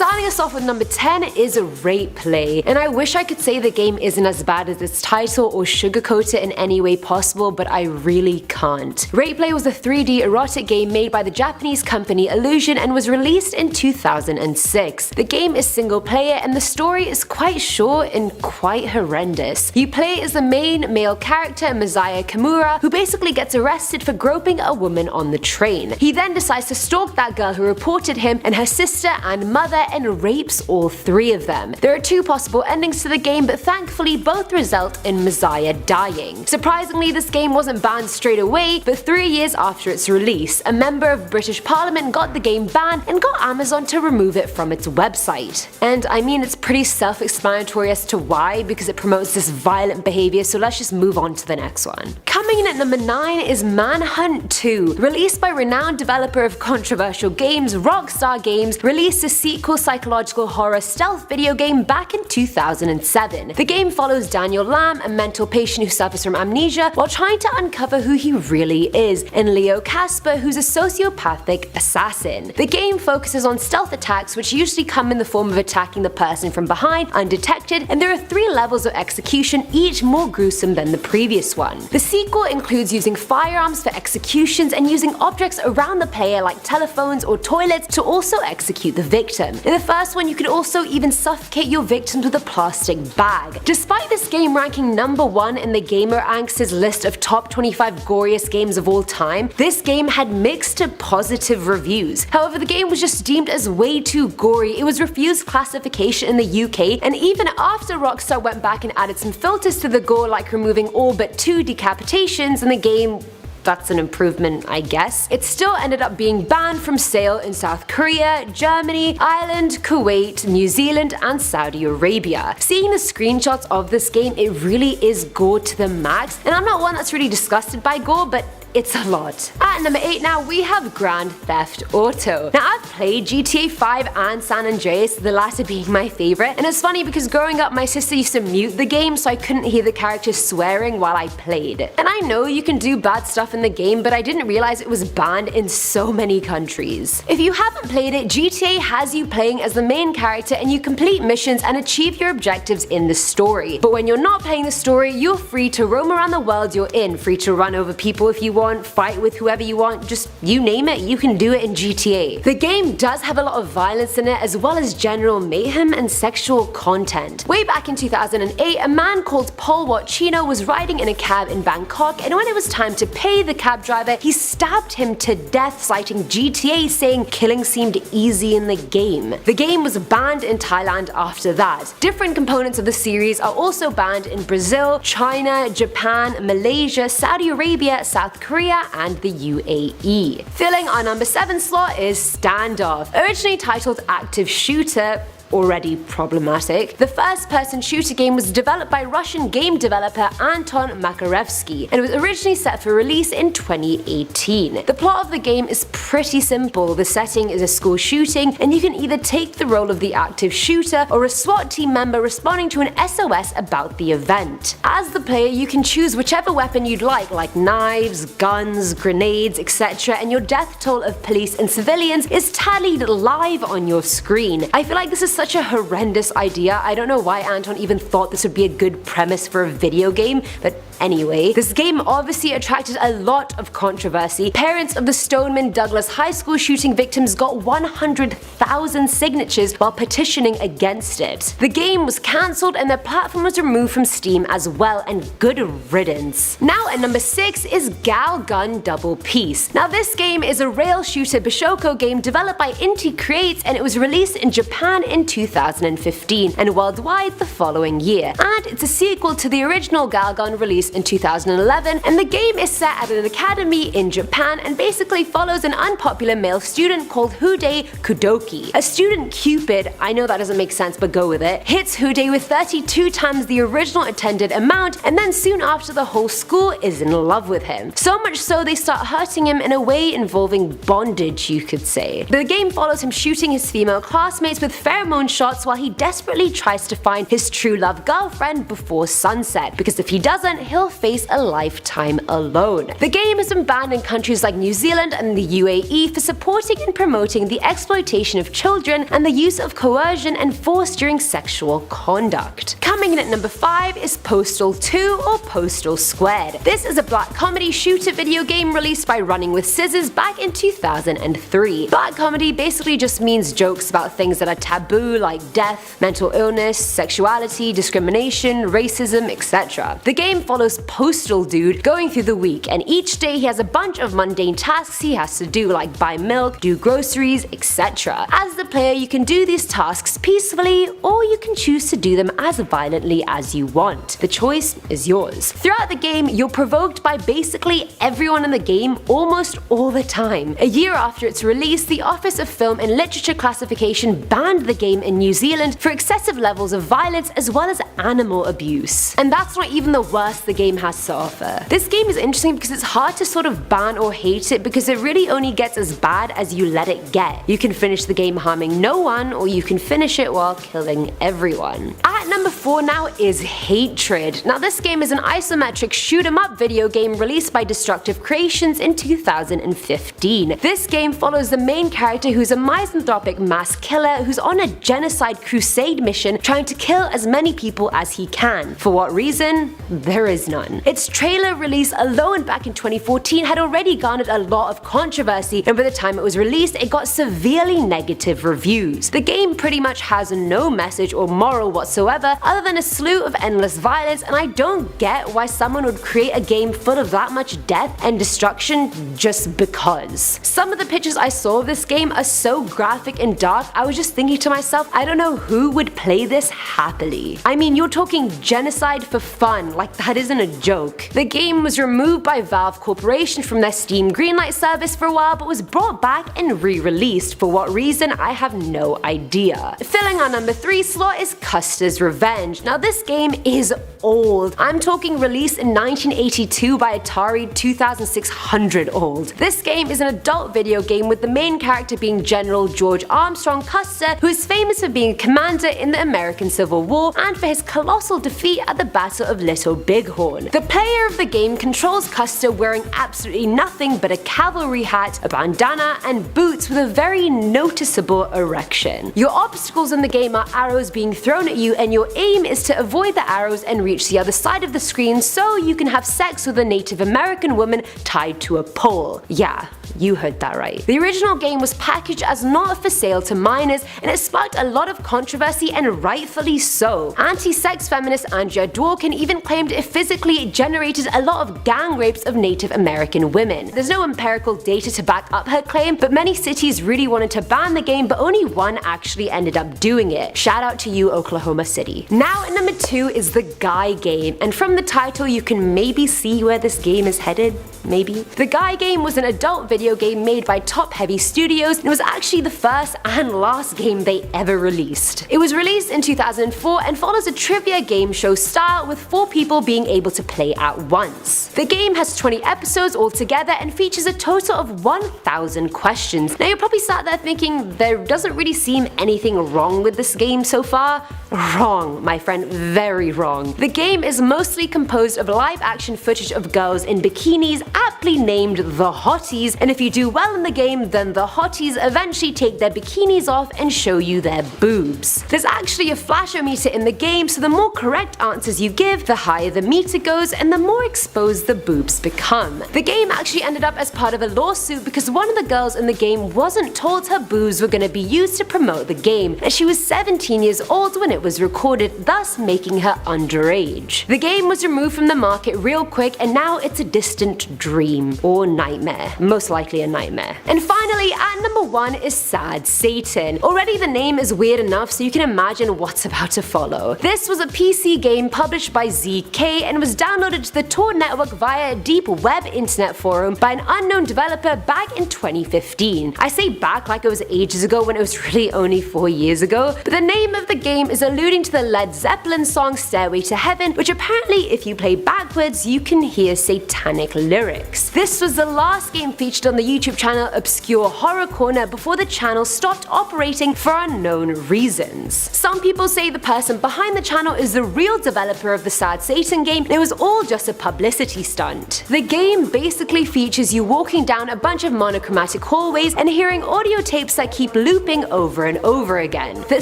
Starting us off with number 10 is Rape Play, and I wish I could say the game isn't as bad as its title or sugarcoat it in any way possible, but I really can't. Rape Play was a 3D erotic game made by the Japanese company Illusion and was released in 2006. The game is single player and the story is quite short and quite horrendous. You play as the main male character Masaya Kimura, who basically gets arrested for groping a woman on the train. He then decides to stalk that girl who reported him and her sister and mother and rapes all three of them. There are two possible endings to the game, but thankfully both result in Masaya dying. Surprisingly, this game wasn't banned straight away, but 3 years after its release, a member of British Parliament got the game banned and got Amazon to remove it from its website. And I mean, it's pretty self-explanatory as to why, because it promotes this violent behavior, so let's just move on to the next one. Coming in at number 9 is Manhunt 2. Released by renowned developer of controversial games Rockstar Games, released a sequel psychological horror stealth video game back in 2007. The game follows Daniel Lamb, a mental patient who suffers from amnesia, while trying to uncover who he really is, and Leo Casper, who's a sociopathic assassin. The game focuses on stealth attacks, which usually come in the form of attacking the person from behind undetected, and there are 3 levels of execution, each more gruesome than the previous one. The sequel includes using firearms for executions and using objects around the player like telephones or toilets to also execute the victim. In the first one, you can also even suffocate your victims with a plastic bag. Despite this game ranking number 1 in the Gamer Angst's list of top 25 goriest games of all time, this game had mixed to positive reviews. However, the game was just deemed as way too gory. It was refused classification in the UK, and even after Rockstar went back and added some filters to the gore, like removing all but 2 decapitations in the game, that's an improvement, I guess, it still ended up being banned from sale in South Korea, Germany, Ireland, Kuwait, New Zealand, and Saudi Arabia. Seeing the screenshots of this game, it really is gore to the max, and I'm not one that's really disgusted by gore, but it's a lot. At number 8 now, we have Grand Theft Auto. Now, I've played GTA 5 and San Andreas, the latter being my favorite, and it's funny because growing up my sister used to mute the game so I couldn't hear the characters swearing while I played. And I know you can do bad stuff in the game, but I didn't realize it was banned in so many countries. If you haven't played it, GTA has you playing as the main character and you complete missions and achieve your objectives in the story. But when you're not playing the story, you're free to roam around the world you're in, free to run over people if you want, fight with whoever you want, just you name it, you can do it in GTA. The game does have a lot of violence in it, as well as general mayhem and sexual content. Way back in 2008, a man called Paul Wachino was riding in a cab in Bangkok, and when it was time to pay the cab driver, he stabbed him to death, citing GTA, saying killing seemed easy in the game. The game was banned in Thailand after that. Different components of the series are also banned in Brazil, China, Japan, Malaysia, Saudi Arabia, South Korea, and the UAE. Filling our number 7 slot is Standoff. Originally titled Active Shooter, already problematic, the first-person shooter game was developed by Russian game developer Anton Makarevsky and was originally set for release in 2018. The plot of the game is pretty simple. The setting is a school shooting, and you can either take the role of the active shooter or a SWAT team member responding to an SOS about the event. As the player, you can choose whichever weapon you'd like knives, guns, grenades, etc., and your death toll of police and civilians is tallied live on your screen. I feel like this is such a horrendous idea. I don't know why Anton even thought this would be a good premise for a video game, but anyway, this game obviously attracted a lot of controversy. Parents of the Stoneman Douglas High School shooting victims got 100,000 signatures while petitioning against it. The game was cancelled and the platform was removed from Steam as well, and good riddance. Now at number 6 is Gal Gun Double Peace. Now this game is a rail shooter Bishoko game developed by Inti Creates, and it was released in Japan in 2015 and worldwide the following year. And it's a sequel to the original Gal Gun released in 2011, and the game is set at an academy in Japan and basically follows an unpopular male student called Hude Kudoki. A student Cupid, I know that doesn't make sense but go with it, hits Hude with 32 times the original intended amount, and then soon after the whole school is in love with him. So much so they start hurting him in a way involving bondage, you could say. The game follows him shooting his female classmates with pheromone pheromone shots while he desperately tries to find his true love girlfriend before sunset, because if he doesn't, he'll face a lifetime alone. The game has been banned in countries like New Zealand and the UAE for supporting and promoting the exploitation of children and the use of coercion and force during sexual conduct. Coming in at number 5 is Postal 2 or Postal Squared. This is a black comedy shooter video game released by Running with Scissors back in 2003. Black comedy basically just means jokes about things that are taboo like death, mental illness, sexuality, discrimination, racism, etc. The game follows Postal Dude going through the week, and each day he has a bunch of mundane tasks he has to do, like buy milk, do groceries, etc. As the player, you can do these tasks peacefully, or you can choose to do them as violently as you want. The choice is yours. Throughout the game, you're provoked by basically everyone in the game almost all the time. A year after its release, the Office of Film and Literature Classification banned the game in New Zealand for excessive levels of violence as well as animal abuse. And that's not even the worst the game has to offer. This game is interesting because it's hard to sort of ban or hate it because it really only gets as bad as you let it get. You can finish the game harming no one, or you can finish it while killing everyone. At number 4 now is Hatred. Now this game is an isometric shoot 'em up video game released by Destructive Creations in 2015. This game follows the main character who's a misanthropic mass killer who's on a genocide crusade mission trying to kill as many people as he can. For what reason? There is none. Its trailer release alone back in 2014 had already garnered a lot of controversy, and by the time it was released it got severely negative reviews. The game pretty much has no message or moral whatsoever other than a slew of endless violence, and I don't get why someone would create a game full of that much death and destruction just because. Some of the pictures I saw of this game are so graphic and dark, I was just thinking to myself, I don't know who would play this happily. I mean, you're talking genocide for fun, like that isn't a joke. The game was removed by Valve Corporation from their Steam Greenlight service for a while, but was brought back and re-released. For what reason, I have no idea. Filling our number 3 slot is Custer's Revenge. Now this game is old. I'm talking released in 1982 by Atari, 2600 old. This game is an adult video game with the main character being General George Armstrong Custer, who is famous for being a commander in the American Civil War and for his colossal defeat at the Battle of Little Bighorn. The player of the game controls Custer wearing absolutely nothing but a cavalry hat, a bandana, and boots with a very noticeable erection. Your obstacles in the game are arrows being thrown at you, and your aim is to avoid the arrows and reach the other side of the screen so you can have sex with a Native American woman tied to a pole. Yeah, you heard that right. The original game was packaged as not for sale to minors, and it sparked a lot of controversy, and rightfully so. Anti-sex feminist Andrea Dworkin even claimed it physically generated a lot of gang rapes of Native American women. There's no empirical data to back up her claim, but many cities really wanted to ban the game, but only one actually ended up doing it. Shout out to you, Oklahoma City. Now at number 2 is The Guy Game, and from the title you can maybe see where this game is headed. Maybe. The Guy Game was an adult video game made by Top Heavy Studios, and it was actually the first and last game they ever released. It was released in 2004 and follows a trivia game show style with 4 people being able to play at once. The game has 20 episodes altogether and features a total of 1,000 questions. Now you're probably sat there thinking there doesn't really seem anything wrong with this game so far. Wrong, my friend, very wrong. The game is mostly composed of live action footage of girls in bikinis, aptly named the Hotties, and if you do well in the game, then the Hotties eventually take their bikinis off and show you their boobs. There's actually a flashometer in the game, so the more correct answers you give, the higher the meter goes and the more exposed the boobs become. The game actually ended up as part of a lawsuit because one of the girls in the game wasn't told her boobs were going to be used to promote the game, and she was 17 years old when it was recorded, thus making her underage. The game was removed from the market real quick, and now it's a distant dream or nightmare, most likely a nightmare. And finally, at number 1 is Sad Satan. Already the name is weird enough, so you can imagine what's about to follow. This was a PC game published by ZK and was downloaded to the Tor network via a deep web internet forum by an unknown developer back in 2015. I say back like it was ages ago when it was really only 4 years ago, but the name of the game is alluding to the Led Zeppelin song Stairway to Heaven, heaven, which apparently if you play backwards you can hear satanic lyrics. This was the last game featured on the YouTube channel Obscure Horror Corner before the channel stopped operating for unknown reasons. Some people say the person behind the channel is the real developer of the Sad Satan game and it was all just a publicity stunt. The game basically features you walking down a bunch of monochromatic hallways and hearing audio tapes that keep looping over and over again. The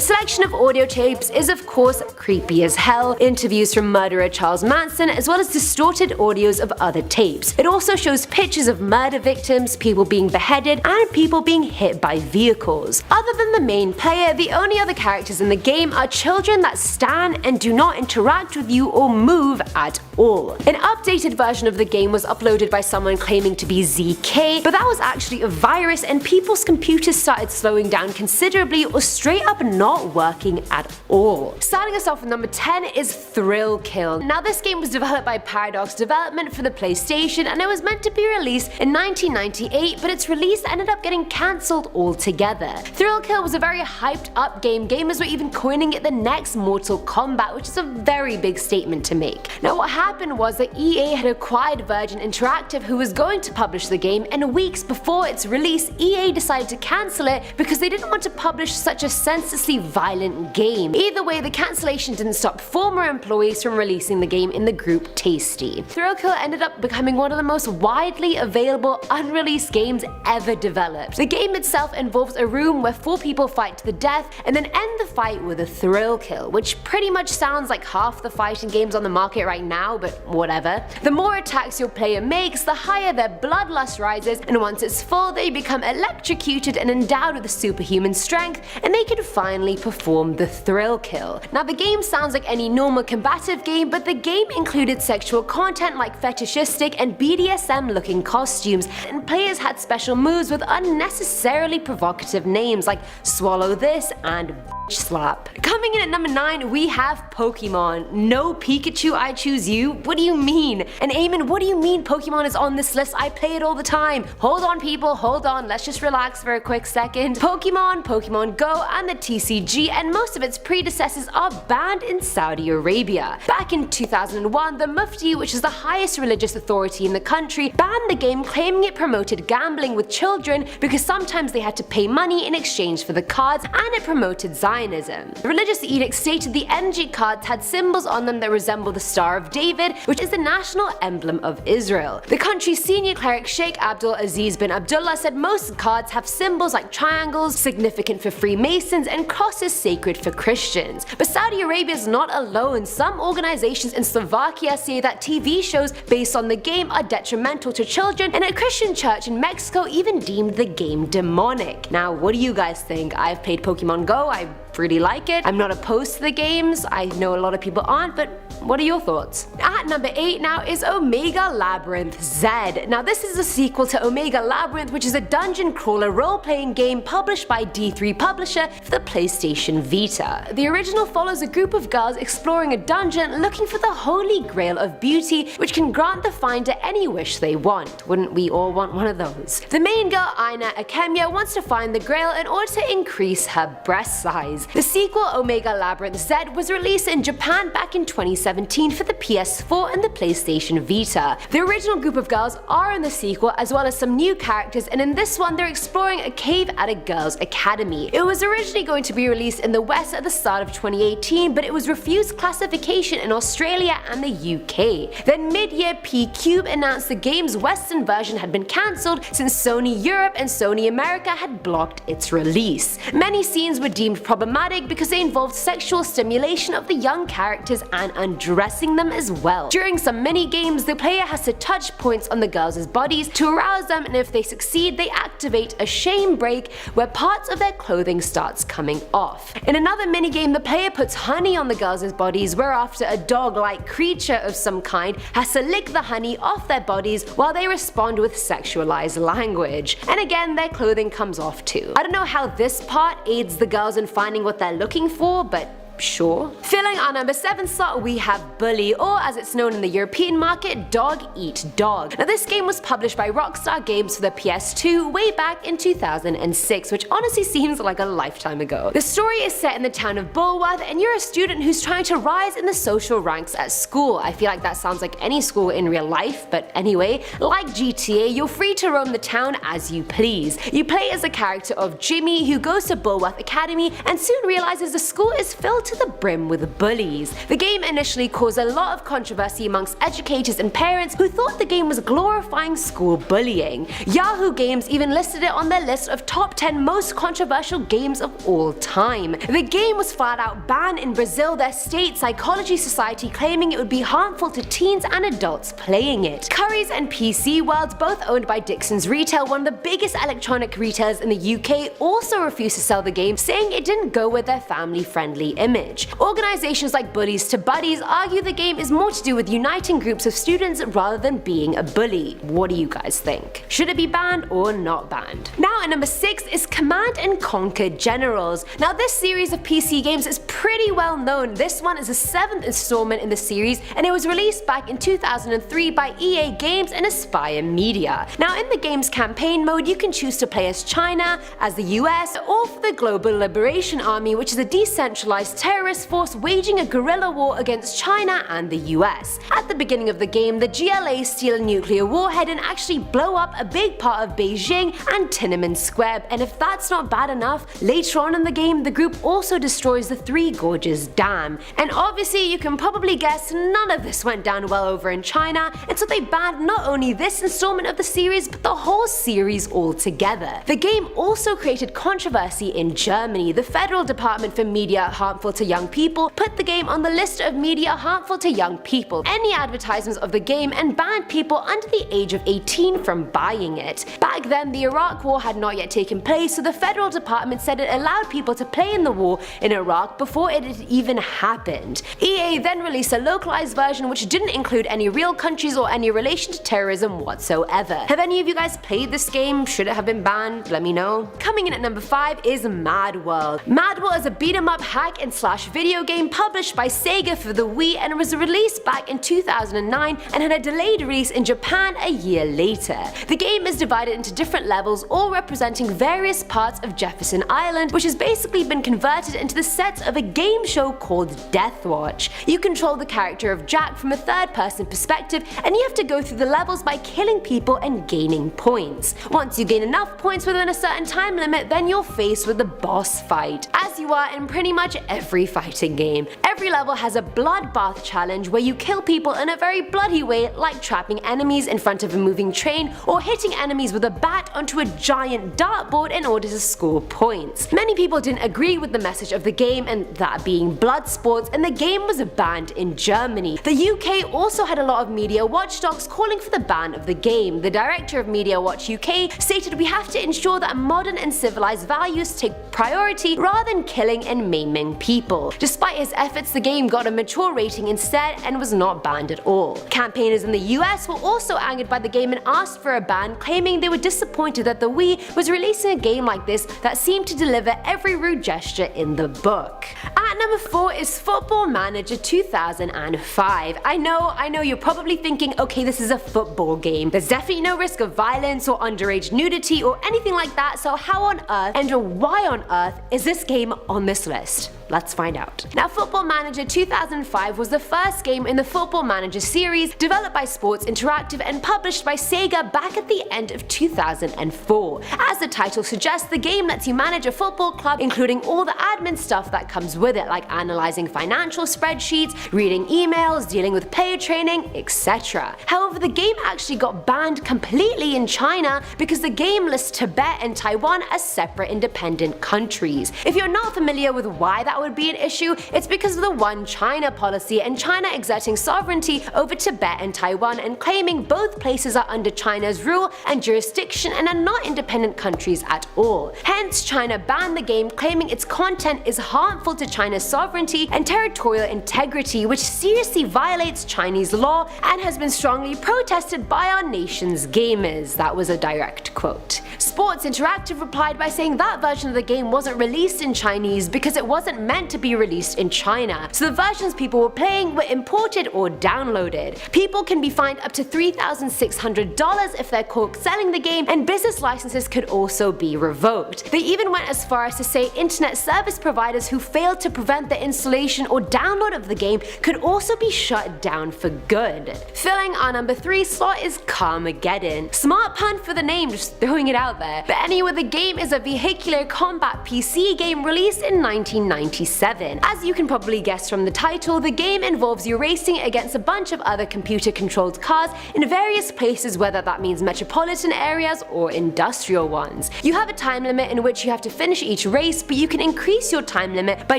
selection of audio tapes is of course creepy as hell, interviews from murderer Charles Manson, as well as distorted audios of other tapes. It also shows pictures of murder victims, people being beheaded, and people being hit by vehicles. Other than the main player, the only other characters in the game are children that stand and do not interact with you or move at all. An updated version of the game was uploaded by someone claiming to be ZK, but that was actually a virus and people's computers started slowing down considerably or straight up not working at all. Starting us off with number 10 is Thrill Kill. Now this game was developed by Paradox Development for the PlayStation and it was meant to be released in 1998, but its release ended up getting cancelled altogether. Thrill Kill was a very hyped up game. Gamers were even coining it the next Mortal Kombat, which is a very big statement to make. Now what happened was that EA had acquired Virgin Interactive, who was going to publish the game, and weeks before its release EA decided to cancel it because they didn't want to publish such a senselessly violent game. Either way, the cancellation didn't stop former employees from releasing the game in the group Tasty. Thrill Kill ended up becoming one of the most widely available unreleased games ever developed. The game itself involves a room where 4 people fight to the death and then end the fight with a thrill kill, which pretty much sounds like half the fighting games on the market right now, but whatever. The more attacks your player makes, the higher their bloodlust rises, and once it's full they become electrocuted and endowed with superhuman strength, and they can finally perform the thrill kill. Now the game sounds like any normal combative game, but the game included sexual content like fetishistic and BDSM looking costumes, and players had special moves with unnecessarily provocative names like Swallow This and Slap. Coming in at number 9 we have Pokemon. No Pikachu, I choose you? What do you mean? And Eamon, what do you mean Pokemon is on this list? I play it all the time. Hold on people, hold on, let's just relax for a quick second. Pokemon, Pokemon Go, and the TCG and most of its predecessors are banned in Saudi Arabia. Back in 2001, the Mufti, which is the highest religious authority in the country, banned the game, claiming it promoted gambling with children because sometimes they had to pay money in exchange for the cards, and it promoted Zionism. The religious edict stated the energy cards had symbols on them that resemble the Star of David, which is the national emblem of Israel. The country's senior cleric Sheikh Abdul Aziz bin Abdullah said most cards have symbols like triangles, significant for Freemasons, and crosses sacred for Christians. But Saudi Arabia is not alone. Some organizations in Slovakia say that TV shows based on the game are detrimental to children, and a Christian church in Mexico even deemed the game demonic. Now what do you guys think? I've played Pokemon Go, I really like it. I'm not opposed to the games, I know a lot of people aren't, but what are your thoughts? At number 8 now is Omega Labyrinth Z. Now this is a sequel to Omega Labyrinth, which is a dungeon crawler role-playing game published by D3 Publisher for the PlayStation Vita. The original follows a group of girls exploring a dungeon looking for the holy grail of beauty, which can grant the finder any wish they want. Wouldn't we all want one of those? The main girl, Aina Akemya, wants to find the grail in order to increase her breast size. The sequel, Omega Labyrinth Z, was released in Japan back in 2017 for the PS4 and the PlayStation Vita. The original group of girls are in the sequel, as well as some new characters, and in this one they're exploring a cave at a girls' academy. It was originally going to be released in the West at the start of 2018, but it was refused classification in Australia and the UK. Then mid-year P-Cube announced the game's Western version had been cancelled since Sony Europe and Sony America had blocked its release. Many scenes were deemed problematic because they involved sexual stimulation of the young characters and undressing them as well. During some mini games, the player has to touch points on the girls' bodies to arouse them, and if they succeed, they activate a shame break where parts of their clothing starts coming off. In another minigame, the player puts honey on the girls' bodies, whereafter a dog-like creature of some kind has to lick the honey off their bodies while they respond with sexualized language. And again, their clothing comes off too. I don't know how this part aids the girls in finding what they're looking for, but Sure. Filling our number 7 slot, we have Bully, or as it's known in the European market, Dog Eat Dog. Now this game was published by Rockstar Games for the PS2 way back in 2006, which honestly seems like a lifetime ago. The story is set in the town of Bulworth, and you're a student who's trying to rise in the social ranks at school. I feel like that sounds like any school in real life, but anyway, like GTA, you're free to roam the town as you please. You play as the character of Jimmy, who goes to Bulworth Academy and soon realizes the school is filled to the brim with bullies. The game initially caused a lot of controversy amongst educators and parents who thought the game was glorifying school bullying. Yahoo Games even listed it on their list of top 10 most controversial games of all time. The game was flat out banned in Brazil, their state psychology society claiming it would be harmful to teens and adults playing it. Currys and PC World, both owned by Dixon's Retail, one of the biggest electronic retailers in the UK, also refused to sell the game, saying it didn't go with their family-friendly image. Organizations like Bullies to Buddies argue the game is more to do with uniting groups of students rather than being a bully. What do you guys think? Should it be banned or not banned? Now at number 6 is Command & Conquer Generals. Now this series of PC games is pretty well known. This one is the 7th installment in the series, and it was released back in 2003 by EA Games and Aspire Media. Now in the game's campaign mode, you can choose to play as China, as the US, or for the Global Liberation Army, which is a decentralized terrorist force waging a guerrilla war against China and the US. At the beginning of the game, the GLA steal a nuclear warhead and actually blow up a big part of Beijing and Tiananmen Square, and if that's not bad enough, later on in the game the group also destroys the Three Gorges Dam. And obviously you can probably guess none of this went down well over in China, and so they banned not only this installment of the series but the whole series altogether. The game also created controversy in Germany. The Federal Department for Media Harmful to Young People put the game on the list of media harmful to young people, any advertisements of the game, and banned people under the age of 18 from buying it. Back then the Iraq War had not yet taken place, so the Federal Department said it allowed people to play in the war in Iraq before it had even happened. EA then released a localized version which didn't include any real countries or any relation to terrorism whatsoever. Have any of you guys played this game? Should it have been banned? Let me know. Coming in at number 5 is Mad World. Mad World is a beat 'em up hack and slash video game published by Sega for the Wii, and was released back in 2009 and had a delayed release in Japan a year later. The game is divided into different levels, all representing various parts of Jefferson Island, which has basically been converted into the set of a game show called Deathwatch. You control the character of Jack from a third-person perspective, and you have to go through the levels by killing people and gaining points. Once you gain enough points within a certain time limit, then you're faced with the boss fight, as you are in pretty much every fighting game. Every level has a bloodbath challenge where you kill people in a very bloody way, like trapping enemies in front of a moving train or hitting enemies with a bat onto a giant dartboard in order to score points. Many people didn't agree with the message of the game, and that being blood sports, and the game was banned in Germany. The UK also had a lot of media watchdogs calling for the ban of the game. The director of Media Watch UK stated, "We have to ensure that modern and civilized values take priority rather than killing and maiming people." Despite his efforts, the game got a mature rating instead and was not banned at all. Campaigners in the US were also angered by the game and asked for a ban, claiming they were disappointed that the Wii was releasing a game like this that seemed to deliver every rude gesture in the book. At number 4 is Football Manager 2005. I know you're probably thinking, okay, this is a football game. There's definitely no risk of violence or underage nudity or anything like that, so how on earth and why on earth is this game on this list? Let's find out. Now, Football Manager 2005 was the first game in the Football Manager series, developed by Sports Interactive and published by Sega back at the end of 2004. As the title suggests, the game lets you manage a football club, including all the admin stuff that comes with it, like analyzing financial spreadsheets, reading emails, dealing with player training, etc. However, the game actually got banned completely in China because the game lists Tibet and Taiwan as separate independent countries. If you're not familiar with why that would be an issue, it's because of the One China policy and China exerting sovereignty over Tibet and Taiwan and claiming both places are under China's rule and jurisdiction and are not independent countries at all. Hence, China banned the game, claiming its content is harmful to China's sovereignty and territorial integrity, which seriously violates Chinese law and has been strongly protested by our nation's gamers. That was a direct quote. Sports Interactive replied by saying that version of the game wasn't released in Chinese because it wasn't meant to be released in China, so the versions people were playing were imported or downloaded. People can be fined up to $3,600 if they're caught selling the game, and business licenses could also be revoked. They even went as far as to say internet service providers who failed to prevent the installation or download of the game could also be shut down for good. Filling our number 3 slot is Carmageddon. Smart pun for the name, just throwing it out there. But anyway, the game is a vehicular combat PC game released in 1997. As you can probably guess from the title, the game involves you racing against a bunch of other computer-controlled cars in various places, whether that means metropolitan areas or industrial ones. You have a time limit in which you have to finish each race, but you can increase your time limit by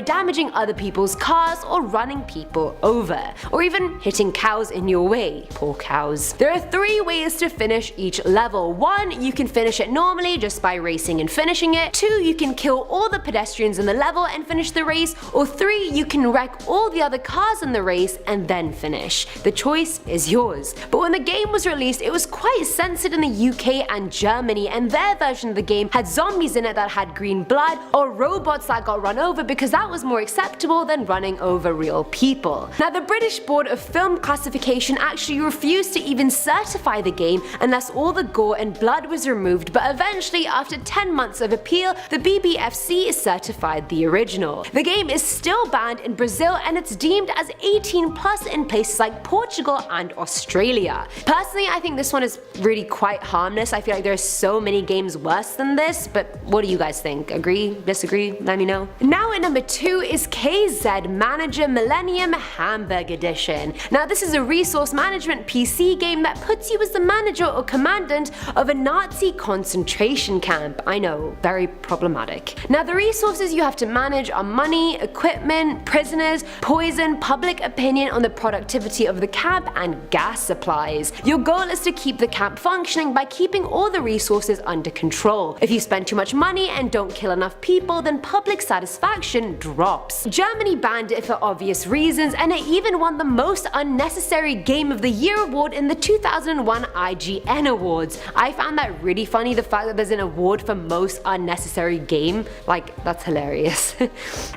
damaging other people's cars or running people over, or even hitting cows in your way. Poor cows. There are 3 ways to finish each level. 1, you can finish it normally just by racing and finishing it. 2, you can kill all the pedestrians in the level and finish the race. Or 3, you can wreck all the other cars in the race and then finish. The choice is yours. But when the game was released, it was quite censored in the UK and Germany, and their version of the game had zombies in it that had green blood, or robots that got run over because that was more acceptable than running over real people. Now, the British Board of Film Classification actually refused to even certify the game unless all the gore and blood was removed, but eventually, after 10 months of appeal, the BBFC certified the original. The game is still banned in Brazil, and it's deemed as 18+ in places like Portugal and Australia. Personally, I think this one is really quite harmless. I feel like there are so many games worse than this, but what do you guys think? Agree? Disagree? Let me know. Now at number 2 is KZ Manager Millennium Hamburg Edition. Now this is a resource management PC game that puts you as the manager or commandant of a Nazi concentration camp. I know, very problematic. Now the resources you have to manage are money, equipment, prisoners, poison, public opinion on the productivity of the camp, and gas supplies. Your goal is to keep the camp functioning by keeping all the resources under control. If you spend too much money and don't kill enough people, then public satisfaction drops. Germany banned it for obvious reasons, and it even won the most unnecessary Game of the Year award in the 2001 IGN Awards. I found that really funny, the fact that there's an award for most unnecessary game. Like, that's hilarious.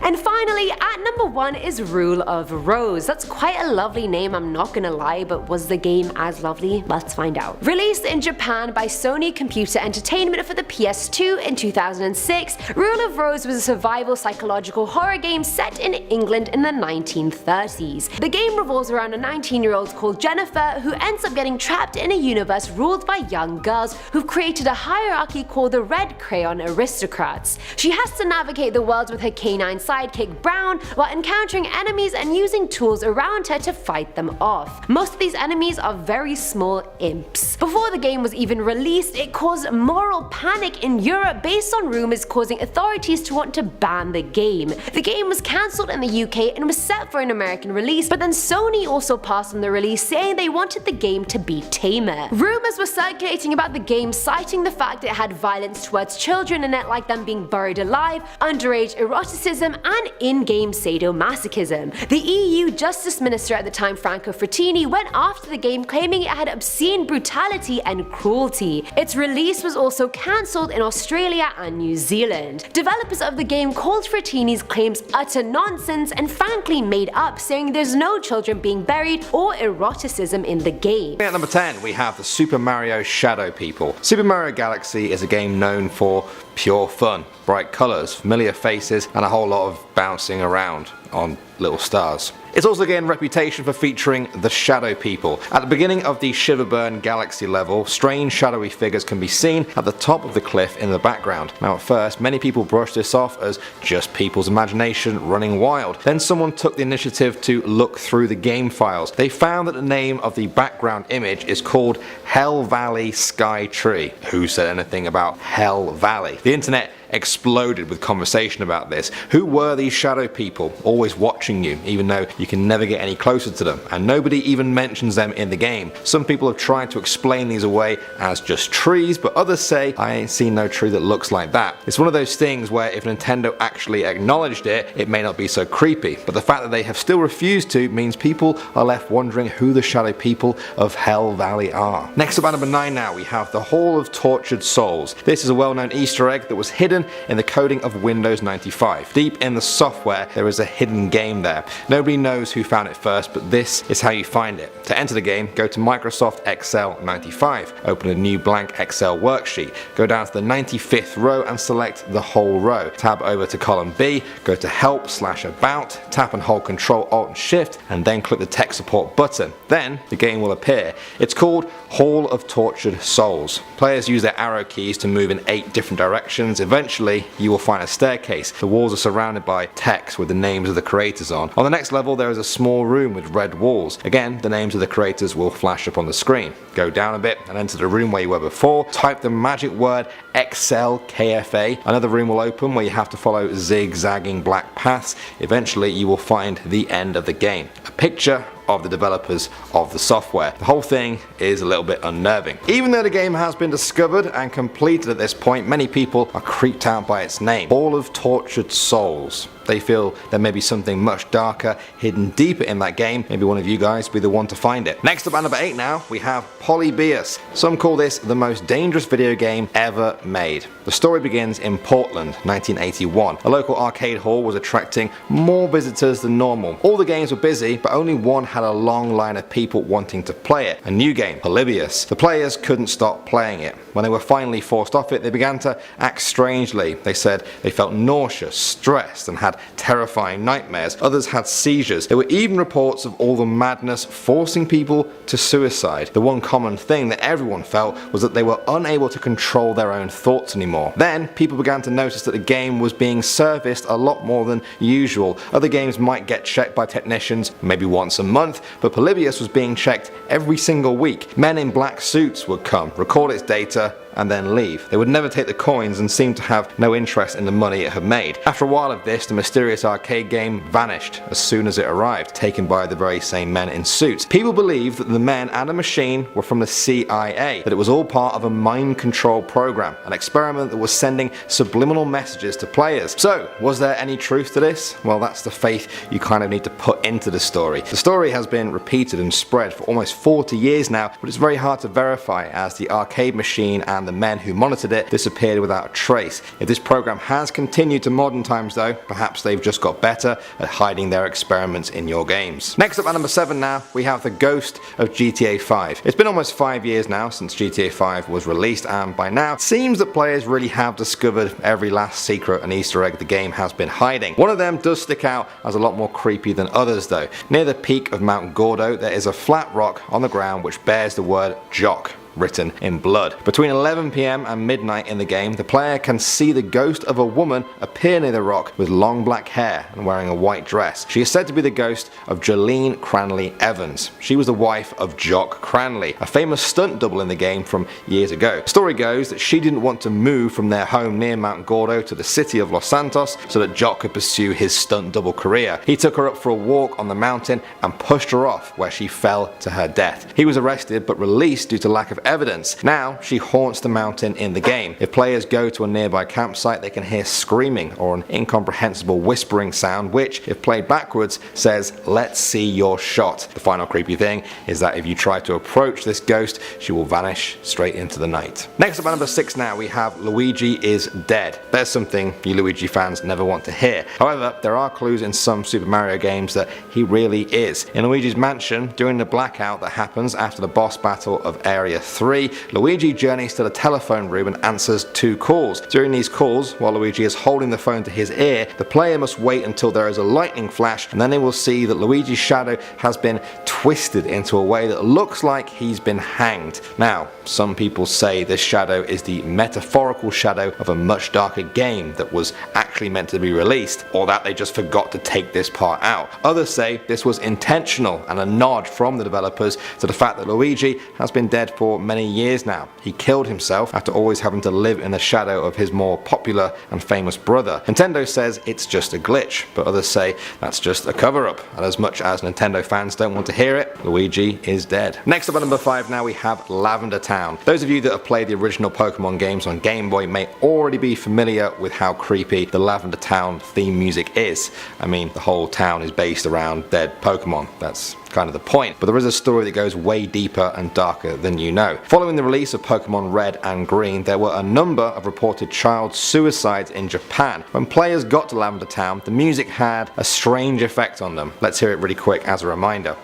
And finally, at number 1 is Rule of Rose. That's quite a lovely name, I'm not gonna lie, but was the game as lovely? Let's find out. Released in Japan by Sony Computer Entertainment for the PS2 in 2006, Rule of Rose was a survival psychological horror game set in England in the 1930s. The game revolves around a 19-year-old called Jennifer who ends up getting trapped in a universe ruled by young girls who've created a hierarchy called the Red Crayon Aristocrats. She has to navigate the world with her canine sidekick Brown while encountering enemies and using tools around her to fight them off. Most of these enemies are very small imps. Before the game was even released, it caused moral panic in Europe based on rumors causing authorities to want to ban the game. The game was cancelled in the UK and was set for an American release, but then Sony also passed on the release, saying they wanted the game to be tamer. Rumors were circulating about the game, citing the fact it had violence towards children in it, like them being buried alive, underage eroticism, and in-game sadomasochism. The EU Justice Minister at the time, Franco Frattini, went after the game, claiming it had obscene brutality and cruelty. Its release was also cancelled in Australia and New Zealand. Developers of the game called Frattini's claims utter nonsense and frankly made up, saying there's no children being buried or eroticism in the game. At number 10 we have the Super Mario Shadow People. Super Mario Galaxy is a game known for pure fun, bright colours, familiar faces, and a whole lot of bouncing around on little stars. It's also gained a reputation for featuring the Shadow People. At the beginning of the Shiverburn Galaxy level, strange shadowy figures can be seen at the top of the cliff in the background. Now at first, many people brushed this off as just people's imagination running wild. Then someone took the initiative to look through the game files. They found that the name of the background image is called Hell Valley Sky Tree. Who said anything about Hell Valley? The internet exploded with conversation about this. Who were these shadow people, always watching you, even though you can never get any closer to them, and nobody even mentions them in the game. Some people have tried to explain these away as just trees, but others say, I ain't seen no tree that looks like that. It's one of those things where if Nintendo actually acknowledged it, it may not be so creepy, but the fact that they have still refused to means people are left wondering who the shadow people of Hell Valley are. Next up at number 9 now, we have the Hall of Tortured Souls. This is a well-known Easter egg that was hidden hidden in the coding of Windows 95. Deep in the software, there is a hidden game there. Nobody knows who found it first, but this is how you find it. To enter the game, go to Microsoft Excel 95. Open a new blank Excel worksheet. Go down to the 95th row and select the whole row. Tab over to column B, go to Help/About, tap and hold Ctrl Alt and Shift, and then click the tech support button. Then the game will appear. It's called Hall of Tortured Souls. Players use their arrow keys to move in 8 different directions. Eventually, you will find a staircase. The walls are surrounded by text with the names of the creators on. On the next level, there is a small room with red walls. Again, the names of the creators will flash up on the screen. Go down a bit and enter the room where you were before. Type the magic word Excel KFA. Another room will open where you have to follow zigzagging black paths. Eventually, you will find the end of the game. A picture of the developers of the software. The whole thing is a little bit unnerving. Even though the game has been discovered and completed at this point, many people are creeped out by its name. Hall of Tortured Souls. They feel there may be something much darker hidden deeper in that game. Maybe one of you guys will be the one to find it. Next up at number 8 now, we have Polybius. Some call this the most dangerous video game ever made. The story begins in Portland, 1981. A local arcade hall was attracting more visitors than normal. All the games were busy, but only one had a long line of people wanting to play it. A new game, Polybius. The players couldn't stop playing it. When they were finally forced off it, they began to act strangely. They said they felt nauseous, stressed, and had terrifying nightmares. Others had seizures. There were even reports of all the madness forcing people to suicide. The one common thing that everyone felt was that they were unable to control their own thoughts anymore. Then people began to notice that the game was being serviced a lot more than usual. Other games might get checked by technicians maybe once a month, but Polybius was being checked every single week. Men in black suits would come, record its data, and then leave. They would never take the coins and seemed to have no interest in the money it had made. After a while of this, the mysterious arcade game vanished as soon as it arrived, taken by the very same men in suits. People believed that the men and a machine were from the CIA, that it was all part of a mind control program, an experiment that was sending subliminal messages to players. So, was there any truth to this? Well, that's the faith you kind of need to put into the story. The story has been repeated and spread for almost 40 years now, but it's very hard to verify as the arcade machine and the men who monitored it disappeared without a trace. If this program has continued to modern times though, perhaps they've just got better at hiding their experiments in your games. Next up at number 7 now, we have the ghost of GTA 5. It's been almost 5 years now since GTA 5 was released, and by now it seems that players really have discovered every last secret and Easter egg the game has been hiding. One of them does stick out as a lot more creepy than others though. Near the peak of Mount Gordo there is a flat rock on the ground which bears the word Jock written in blood. Between 11 PM and midnight in the game, the player can see the ghost of a woman appear near the rock with long black hair and wearing a white dress. She is said to be the ghost of Jolene Cranley Evans. She was the wife of Jock Cranley, a famous stunt double in the game from years ago. The story goes that she didn't want to move from their home near Mount Gordo to the city of Los Santos so that Jock could pursue his stunt double career. He took her up for a walk on the mountain and pushed her off, where she fell to her death. He was arrested but released due to lack of evidence. Now she haunts the mountain in the game. If players go to a nearby campsite, they can hear screaming or an incomprehensible whispering sound which, if played backwards, says, "Let's see your shot." The final creepy thing is that if you try to approach this ghost, she will vanish straight into the night. Next up at number 6 now, we have Luigi is dead. There's something you Luigi fans never want to hear. However, there are clues in some Super Mario games that he really is. In Luigi's Mansion, during the blackout that happens after the boss battle of Area 3, Luigi journeys to the telephone room and answers 2 calls. During these calls, while Luigi is holding the phone to his ear, the player must wait until there is a lightning flash, and then they will see that Luigi's shadow has been twisted into a way that looks like he's been hanged. Now, some people say this shadow is the metaphorical shadow of a much darker game that was actually meant to be released, or that they just forgot to take this part out. Others say this was intentional and a nod from the developers to the fact that Luigi has been dead for many years now. He killed himself after always having to live in the shadow of his more popular and famous brother. Nintendo says it's just a glitch, but others say that's just a cover-up, and as much as Nintendo fans don't want to hear it, Luigi is dead. Next up at number 5 now, we have Lavender Town. Those of you that have played the original Pokemon games on Game Boy may already be familiar with how creepy the Lavender Town theme music is. I mean, the whole town is based around dead Pokemon. That's kind of the point. But there is a story that goes way deeper and darker than you know. Following the release of Pokemon Red and Green, there were a number of reported child suicides in Japan. When players got to Lavender Town, the music had a strange effect on them. Let's hear it really quick as a reminder.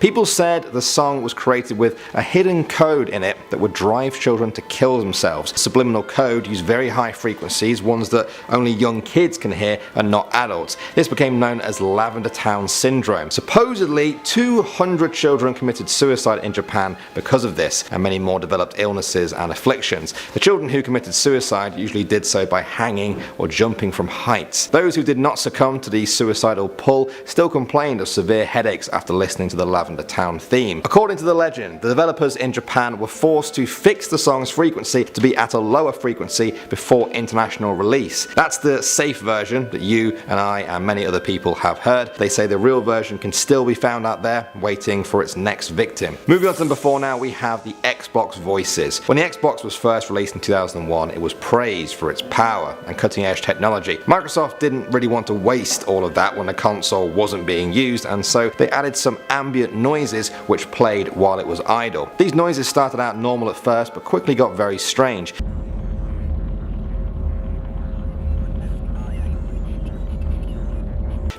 People said the song was created with a hidden code in it that would drive children to kill themselves. Subliminal code used very high frequencies, ones that only young kids can hear and not adults. This became known as Lavender Town Syndrome. Supposedly, 200 children committed suicide in Japan because of this, and many more developed illnesses and afflictions. The children who committed suicide usually did so by hanging or jumping from heights. Those who did not succumb to the suicidal pull still complained of severe headaches after listening to the Lavender Town theme. According to the legend, the developers in Japan were forced to fix the song's frequency to be at a lower frequency before international release. That's the safe version that you and I and many other people have heard. They say the real version can still be found out there, waiting for its next victim. Moving on to number 4 now, we have the Xbox voices. When the Xbox was first released in 2001, it was praised for its power and cutting-edge technology. Microsoft didn't really want to waste all of that when the console wasn't being used, and so they added some ambient noises which played while it was idle. These noises started out normal at first but quickly got very strange.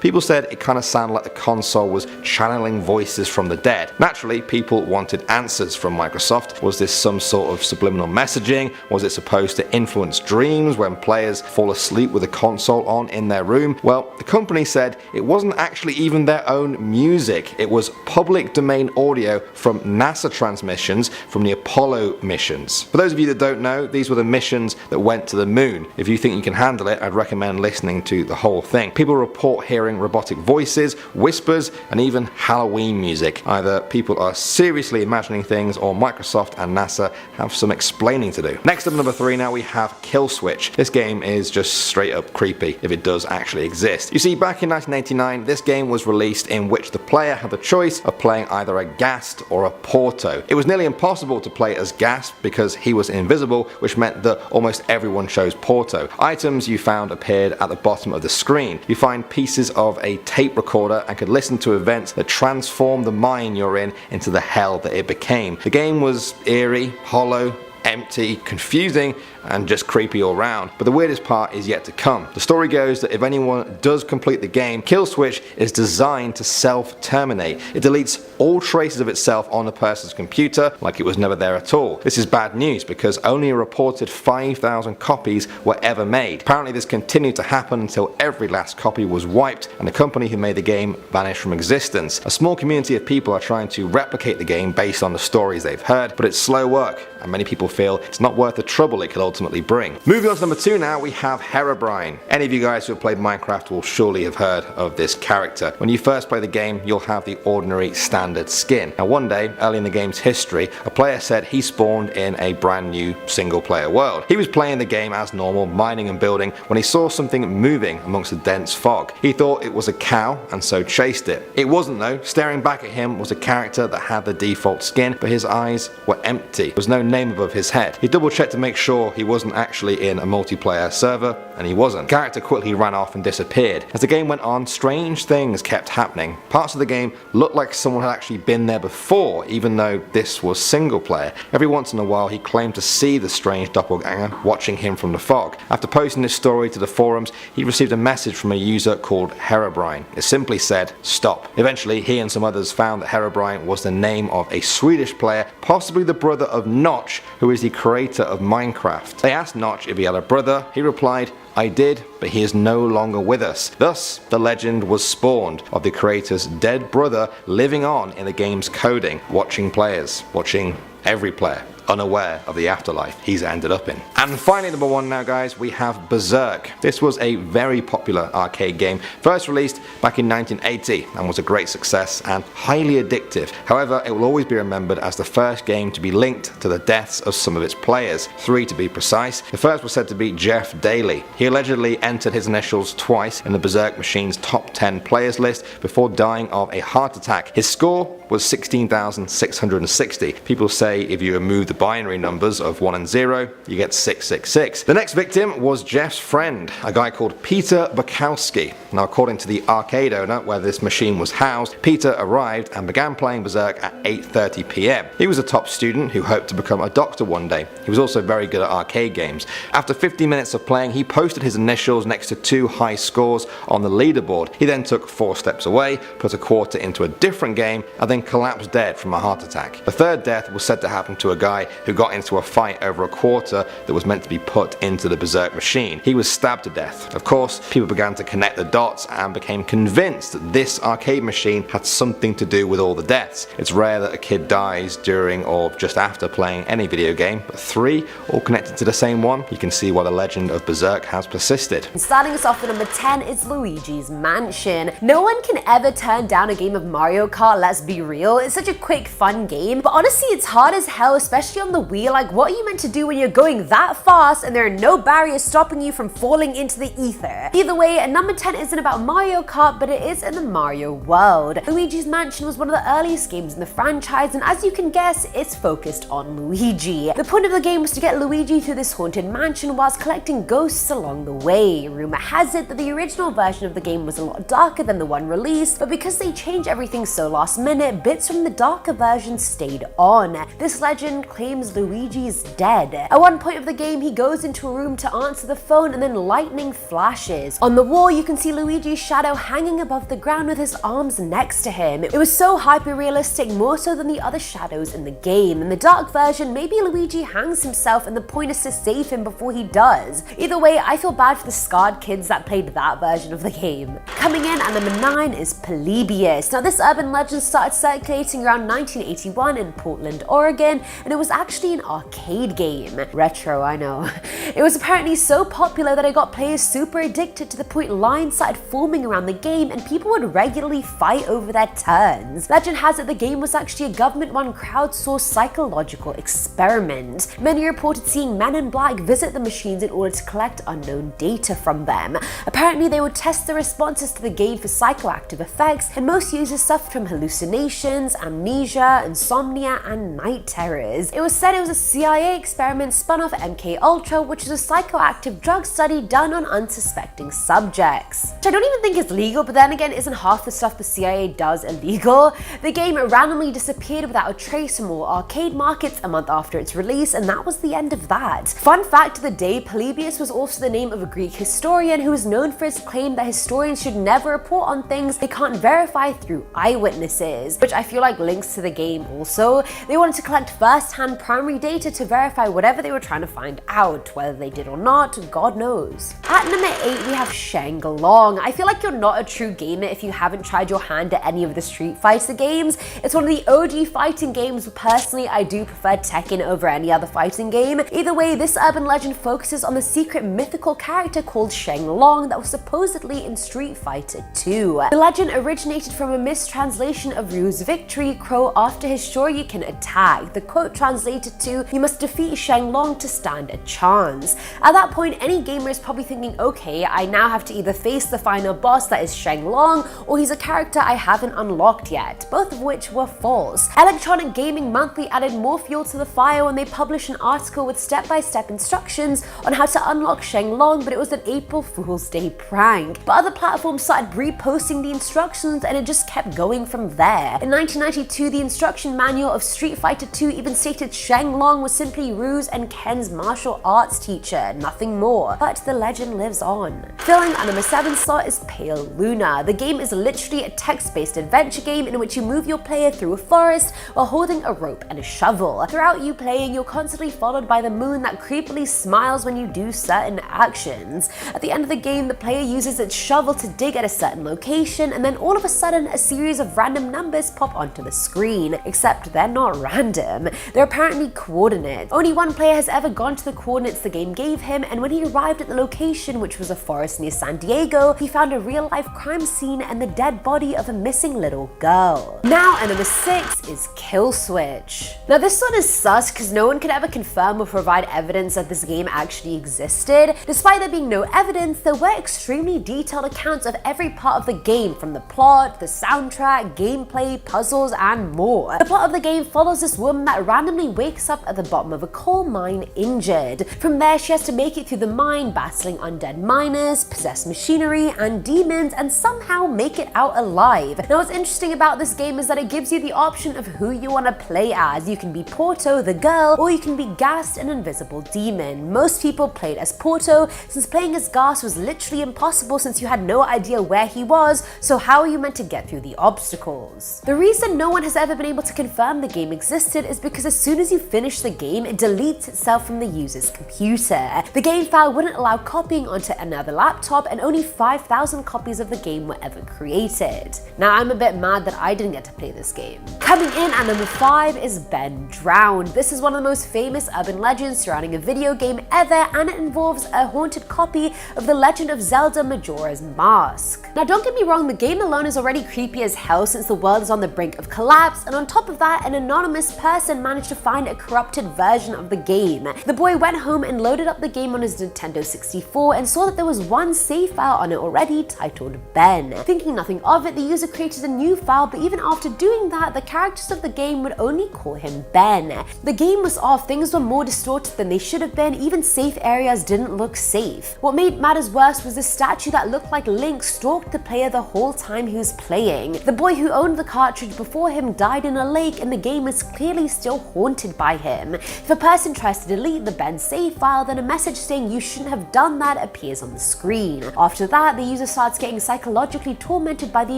People said it kind of sounded like the console was channeling voices from the dead. Naturally, people wanted answers from Microsoft. Was this some sort of subliminal messaging? Was it supposed to influence dreams when players fall asleep with the console on in their room? Well, the company said it wasn't actually even their own music. It was public domain audio from NASA transmissions from the Apollo missions. For those of you that don't know, these were the missions that went to the moon. If you think you can handle it, I'd recommend listening to the whole thing. People report hearing robotic voices, whispers, and even Halloween music. Either people are seriously imagining things, or Microsoft and NASA have some explaining to do. Next up, number 3 now, we have Kill Switch. This game is just straight up creepy if it does actually exist. You see, back in 1989, this game was released in which the player had the choice of playing either a Ghast or a Porto. It was nearly impossible to play as Ghast because he was invisible, which meant that almost everyone chose Porto. Items you found appeared at the bottom of the screen. You find pieces of a tape recorder and could listen to events that transformed the mine you're in into the hell that it became. The game was eerie, hollow, empty, confusing, and just creepy all round. But the weirdest part is yet to come. The story goes that if anyone does complete the game, Kill Switch is designed to self-terminate. It deletes all traces of itself on the person's computer like it was never there at all. This is bad news because only a reported 5,000 copies were ever made. Apparently this continued to happen until every last copy was wiped and the company who made the game vanished from existence. A small community of people are trying to replicate the game based on the stories they've heard, but it's slow work and many people feel it's not worth the trouble it could ultimately bring. Moving on to number 2 now, we have Herobrine. Any of you guys who have played Minecraft will surely have heard of this character. When you first play the game, you'll have the ordinary standard skin. Now one day, early in the game's history, a player said he spawned in a brand new single player world. He was playing the game as normal, mining and building, when he saw something moving amongst the dense fog. He thought it was a cow and so chased it. It wasn't though. Staring back at him was a character that had the default skin, but his eyes were empty. There was no name above his head. He double checked to make sure he wasn't actually in a multiplayer server, and he wasn't. The character quickly ran off and disappeared. As the game went on, strange things kept happening. Parts of the game looked like someone had actually been there before, even though this was single player. Every once in a while he claimed to see the strange doppelganger watching him from the fog. After posting this story to the forums, he received a message from a user called Herobrine. It simply said, "Stop." Eventually he and some others found that Herobrine was the name of a Swedish player, possibly the brother of Notch, who is the creator of Minecraft. They asked Notch if he had a brother. He replied, "I did, but he is no longer with us." Thus, the legend was spawned of the creator's dead brother living on in the game's coding, watching players, watching every player, unaware of the afterlife he's ended up in. And finally, number 1 now, guys, we have Berserk. This was a very popular arcade game, first released back in 1980 and was a great success and highly addictive. However, it will always be remembered as the first game to be linked to the deaths of some of its players, 3 to be precise. The first was said to be Jeff Daly. He allegedly entered his initials twice in the Berserk machine's top 10 players list before dying of a heart attack. His score was 16,660. People say if you remove the binary numbers of 1 and 0, you get 666. The next victim was Jeff's friend, a guy called Peter Bukowski. Now, according to the arcade owner where this machine was housed, Peter arrived and began playing Berserk at 8:30 p.m. He was a top student who hoped to become a doctor one day. He was also very good at arcade games. After 50 minutes of playing, he posted his initials next to 2 high scores on the leaderboard. He then took 4 steps away, put a quarter into a different game, and then collapsed dead from a heart attack. The third death was said to happen to a guy who got into a fight over a quarter that was meant to be put into the Berserk machine. He was stabbed to death. Of course, people began to connect the dots and became convinced that this arcade machine had something to do with all the deaths. It's rare that a kid dies during or just after playing any video game, but 3 all connected to the same one. You can see why the legend of Berserk has persisted. Starting us off at number 10 is Luigi's Mansion. No one can ever turn down a game of Mario Kart, let's be real. It's such a quick, fun game, but honestly it's hard as hell, especially on the Wii. Like, what are you meant to do when you're going that fast and there are no barriers stopping you from falling into the ether? Either way, number 10 isn't about Mario Kart, but it is in the Mario world. Luigi's Mansion was one of the earliest games in the franchise, and as you can guess, it's focused on Luigi. The point of the game was to get Luigi through this haunted mansion whilst collecting ghosts along the way. Rumor has it that the original version of the game was a lot darker than the one released, but because they changed everything so last minute, bits from the darker version stayed on. This legend claims Luigi's dead. At one point of the game, he goes into a room to answer the phone and then lightning flashes. On the wall, you can see Luigi's shadow hanging above the ground with his arms next to him. It was so hyper-realistic, more so than the other shadows in the game. In the dark version, maybe Luigi hangs himself and the point is to save him before he does. Either way, I feel bad for the scarred kids that played that version of the game. Coming in at number 9 is Polybius. Now, this urban legend started circulating around 1981 in Portland, Oregon, and it was actually an arcade game. Retro, I know. It was apparently so popular that it got players super addicted to the point lines started forming around the game and people would regularly fight over their turns. Legend has it the game was actually a government-run crowdsourced psychological experiment. Many reported seeing men in black visit the machines in order to collect unknown data from them. Apparently, they would test the responses to the game for psychoactive effects, and most users suffered from hallucinations, amnesia, insomnia, and night terrors. It was said it was a CIA experiment spun off MK Ultra, which is a psychoactive drug study done on unsuspecting subjects. Which I don't even think is legal, but then again, isn't half the stuff the CIA does illegal? The game randomly disappeared without a trace from all arcade markets a month after its release, and that was the end of that. Fun fact of the day, Polybius was also the name of a Greek historian who is known for his claim that historians should never report on things they can't verify through eyewitnesses, which I feel like links to the game also. They wanted to collect first-hand primary data to verify whatever they were trying to find out. Whether they did or not, God knows. At number 8, we have Shenlong. I feel like you're not a true gamer if you haven't tried your hand at any of the Street Fighter games. It's one of the OG fighting games, but personally I do prefer Tekken over any other fighting game. Either way, this urban legend focuses on the secret mythical character called Shenlong that was supposedly in Street Fighter 2. The legend originated from a mistranslation of Ryu's victory crow after his Shoryuken attack. The quote translated to, "You must defeat Shenlong to stand a chance." At that point, any gamer is probably thinking, okay, I now have to either face the final boss that is Shenlong, or he's a character I haven't unlocked yet, both of which were false. Electronic Gaming Monthly added more fuel to the fire when they published an article with step-by-step instructions on how to unlock Shenlong, but it was an April Fool's Day prank. But other platforms started reposting the instructions and it just kept going from there. In 1992, the instruction manual of Street Fighter 2 even stated Shenlong was simply Ryu's and Ken's martial arts teacher, nothing more. But the legend lives on. Filling at number 7 slot is Pale Luna. The game is literally a text-based adventure game in which you move your player through a forest while holding a rope and a shovel. Throughout you playing, you're constantly followed by the moon that creepily smiles when you do certain actions. At the end of the game, the player uses its shovel to dig at a certain location, and then all of a sudden, a series of random numbers just pop onto the screen, except they're not random. They're apparently coordinates. Only one player has ever gone to the coordinates the game gave him, and when he arrived at the location, which was a forest near San Diego, he found a real-life crime scene and the dead body of a missing little girl. Now, at number 6 is Kill Switch. Now, this one is sus because no one could ever confirm or provide evidence that this game actually existed. Despite there being no evidence, there were extremely detailed accounts of every part of the game, from the plot, the soundtrack, gameplay, puzzles, and more. The plot of the game follows this woman that randomly wakes up at the bottom of a coal mine injured. From there, she has to make it through the mine, battling undead miners, possessed machinery, and demons, and somehow make it out alive. Now, what's interesting about this game is that it gives you the option of who you want to play as. You can be Porto, the girl, or you can be Gast, an invisible demon. Most people played as Porto, since playing as Gast was literally impossible since you had no idea where he was, so how are you meant to get through the obstacles? The reason no one has ever been able to confirm the game existed is because as soon as you finish the game, it deletes itself from the user's computer. The game file wouldn't allow copying onto another laptop, and only 5,000 copies of the game were ever created. Now, I'm a bit mad that I didn't get to play this game. Coming in at number 5 is Ben Drowned. This is one of the most famous urban legends surrounding a video game ever, and it involves a haunted copy of The Legend of Zelda Majora's Mask. Now, don't get me wrong, the game alone is already creepy as hell since the world is on the brink of collapse, and on top of that, an anonymous person managed to find a corrupted version of the game. The boy went home and loaded up the game on his Nintendo 64 and saw that there was one save file on it already titled Ben. Thinking nothing of it, the user created a new file, but even after doing that, the characters of the game would only call him Ben. The game was off, things were more distorted than they should have been, even safe areas didn't look safe. What made matters worse was the statue that looked like Link stalked the player the whole time he was playing. The boy who owned the cartridge before him died in a lake, and the game is clearly still haunted by him. If a person tries to delete the Ben save file, then a message saying you shouldn't have done that appears on the screen. After that, the user starts getting psychologically tormented by the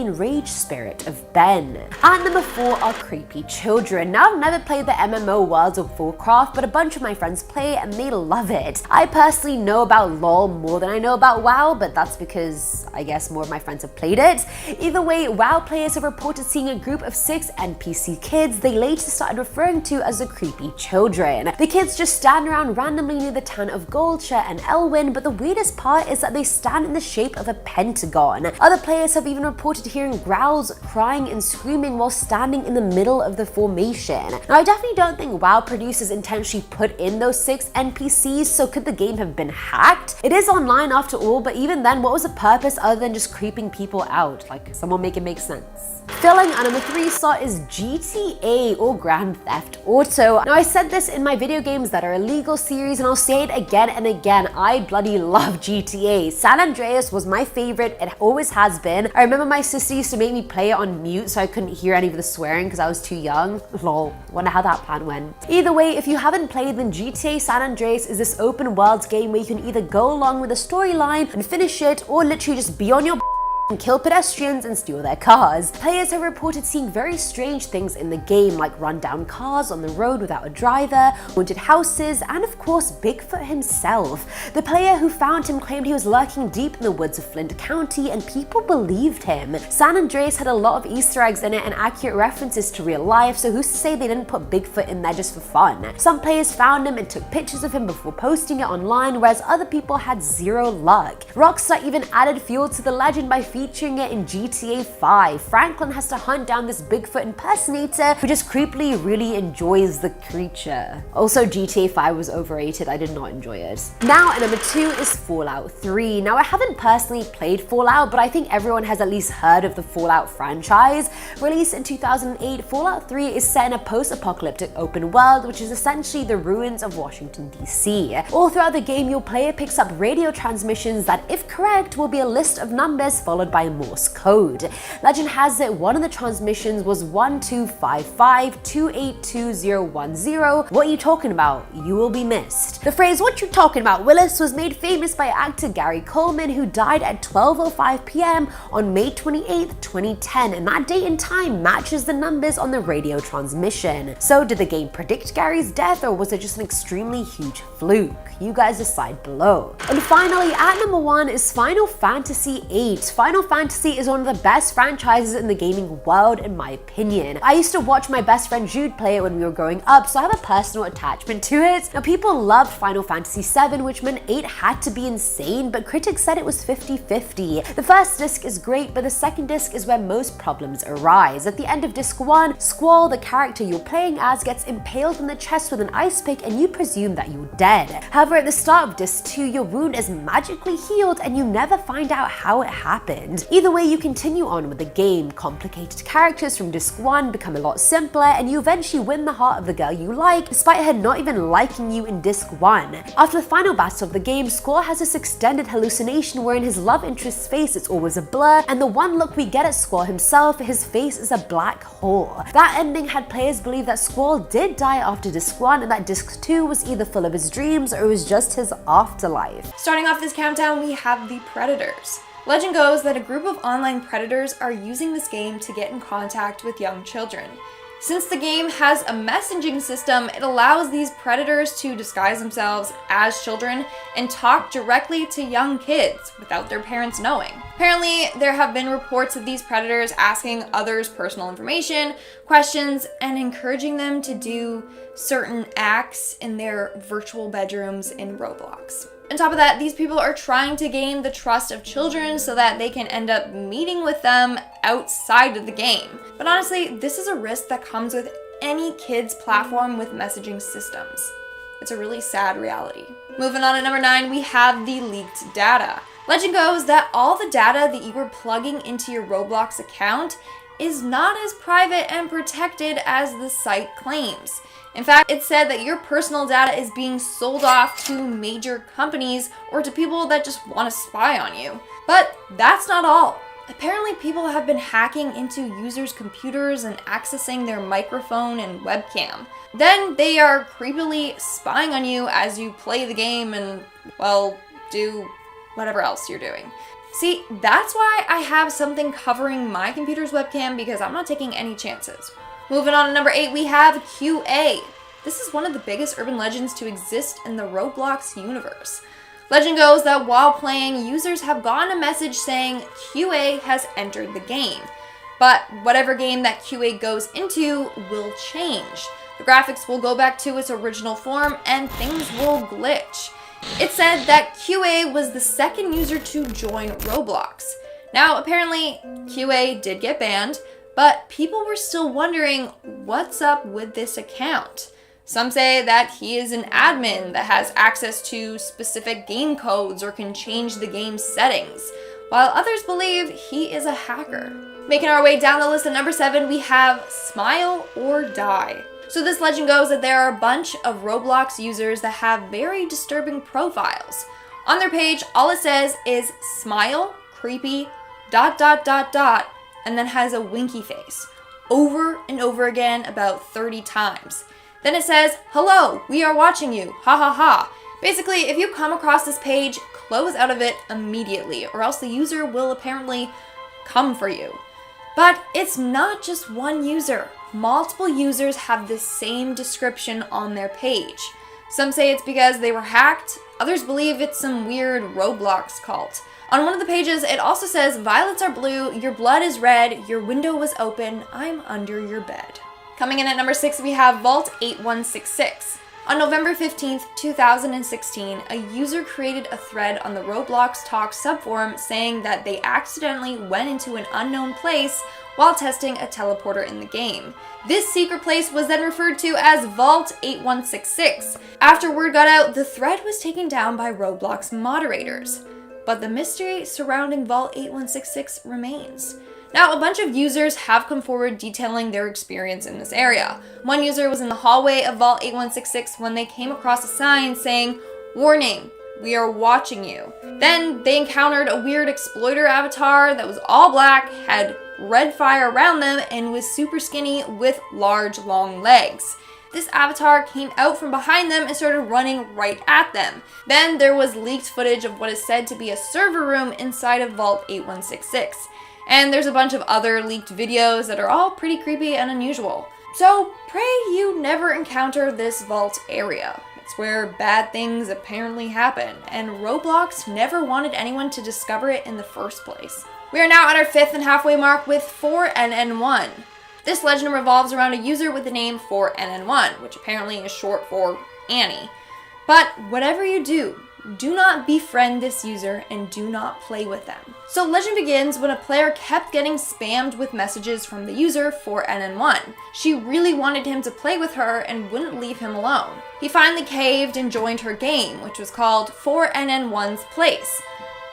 enraged spirit of Ben. At number 4 are creepy children. Now, I've never played the MMO World of Warcraft, but a bunch of my friends play and they love it. I personally know about LoL more than I know about WoW, but that's because I guess more of my friends have played it. Either way, WoW players have reported seeing a group of 6 NPC kids they later started referring to as the creepy children. The kids just stand around randomly near the town of Goldshire and Elwyn, but the weirdest part is that they stand in the shape of a pentagon. Other players have even reported hearing growls, crying, and screaming while standing in the middle of the formation. Now, I definitely don't think WoW producers intentionally put in those 6 NPCs, so could the game have been hacked? It is online after all, but even then, what was the purpose other than just creeping people out? Like, someone make it make sense. Filling at number 3 slot is GTA or Grand Theft Auto. Now, I said this in my video games that are illegal series, and I'll say it again and again, I bloody love GTA. San Andreas was my favorite, it always has been. I remember my sister used to make me play it on mute so I couldn't hear any of the swearing because I was too young. Lol, wonder how that plan went. Either way, if you haven't played, then GTA San Andreas is this open world game where you can either go along with the storyline and finish it, or literally just be on your and kill pedestrians and steal their cars. Players have reported seeing very strange things in the game, like run-down cars on the road without a driver, haunted houses, and of course Bigfoot himself. The player who found him claimed he was lurking deep in the woods of Flint County, and people believed him. San Andreas had a lot of Easter eggs in it and accurate references to real life, so who's to say they didn't put Bigfoot in there just for fun? Some players found him and took pictures of him before posting it online, whereas other people had zero luck. Rockstar even added fuel to the legend by featuring it in GTA 5. Franklin has to hunt down this Bigfoot impersonator who just creepily really enjoys the creature. Also, GTA 5 was overrated, I did not enjoy it. Now at number 2 is Fallout 3. Now, I haven't personally played Fallout, but I think everyone has at least heard of the Fallout franchise. Released in 2008, Fallout 3 is set in a post-apocalyptic open world, which is essentially the ruins of Washington, D.C. All throughout the game, your player picks up radio transmissions that, if correct, will be a list of numbers followed by Morse code. Legend has it one of the transmissions was 1255282010. What are you talking about? You will be missed. The phrase "what you talking about, Willis" was made famous by actor Gary Coleman, who died at 12:05 p.m. on May 28th, 2010, and that date and time matches the numbers on the radio transmission. So did the game predict Gary's death, or was it just an extremely huge fluke? You guys decide below. And finally, at number 1 is Final Fantasy VIII. Final Final Fantasy is one of the best franchises in the gaming world in my opinion. I used to watch my best friend Jude play it when we were growing up, so I have a personal attachment to it. Now people loved Final Fantasy VII, which meant 8 had to be insane, but critics said it was 50-50. The first disc is great, but the second disc is where most problems arise. At the end of disc 1, Squall, the character you're playing as, gets impaled in the chest with an ice pick and you presume that you're dead. However, at the start of disc 2, your wound is magically healed and you never find out how it happened. Either way, you continue on with the game. Complicated characters from disc 1 become a lot simpler and you eventually win the heart of the girl you like, despite her not even liking you in disc 1. After the final battle of the game, Squall has this extended hallucination where in his love interest's face it's always a blur, and the one look we get at Squall himself, his face is a black hole. That ending had players believe that Squall did die after disc 1 and that disc 2 was either full of his dreams or it was just his afterlife. Starting off this countdown, we have the Predators. Legend goes that a group of online predators are using this game to get in contact with young children. Since the game has a messaging system, it allows these predators to disguise themselves as children and talk directly to young kids without their parents knowing. Apparently, there have been reports of these predators asking others personal information, questions, and encouraging them to do certain acts in their virtual bedrooms in Roblox. On top of that, these people are trying to gain the trust of children so that they can end up meeting with them outside of the game. But honestly, this is a risk that comes with any kid's platform with messaging systems. It's a really sad reality. Moving on to number 9, we have the leaked data. Legend goes that all the data that you were plugging into your Roblox account is not as private and protected as the site claims. In fact, it said that your personal data is being sold off to major companies or to people that just want to spy on you. But that's not all. Apparently, people have been hacking into users' computers and accessing their microphone and webcam. Then they are creepily spying on you as you play the game and, well, do whatever else you're doing. See, that's why I have something covering my computer's webcam, because I'm not taking any chances. Moving on to number 8, we have QA. This is one of the biggest urban legends to exist in the Roblox universe. Legend goes that while playing, users have gotten a message saying QA has entered the game. But whatever game that QA goes into will change. The graphics will go back to its original form and things will glitch. It said that QA was the second user to join Roblox. Now, apparently, QA did get banned, but people were still wondering what's up with this account. Some say that he is an admin that has access to specific game codes or can change the game's settings, while others believe he is a hacker. Making our way down the list at number 7, we have Smile or Die. So this legend goes that there are a bunch of Roblox users that have very disturbing profiles. On their page, all it says is smile, creepy, ... and then has a winky face, over and over again about 30 times. Then it says, hello, we are watching you, ha ha ha. Basically, if you come across this page, close out of it immediately, or else the user will apparently come for you. But it's not just one user. Multiple users have the same description on their page. Some say it's because they were hacked, others believe it's some weird Roblox cult. On one of the pages, it also says, violets are blue, your blood is red, your window was open, I'm under your bed. Coming in at number 6, we have Vault 8166. On November 15th, 2016, a user created a thread on the Roblox Talk subforum saying that they accidentally went into an unknown place while testing a teleporter in the game. This secret place was then referred to as Vault 8166. After word got out, the thread was taken down by Roblox moderators. But the mystery surrounding Vault 8166 remains. Now, a bunch of users have come forward detailing their experience in this area. One user was in the hallway of Vault 8166 when they came across a sign saying, warning, we are watching you. Then they encountered a weird exploiter avatar that was all black, had red fire around them, and was super skinny with large, long legs. This avatar came out from behind them and started running right at them. Then there was leaked footage of what is said to be a server room inside of Vault 8166. And there's a bunch of other leaked videos that are all pretty creepy and unusual. So pray you never encounter this vault area. It's where bad things apparently happen, and Roblox never wanted anyone to discover it in the first place. We are now at our 5th and halfway mark with 4NN1. This legend revolves around a user with the name 4NN1, which apparently is short for Annie. But whatever you do not befriend this user and do not play with them. So legend begins when a player kept getting spammed with messages from the user 4NN1. She really wanted him to play with her and wouldn't leave him alone. He finally caved and joined her game, which was called 4NN1's Place.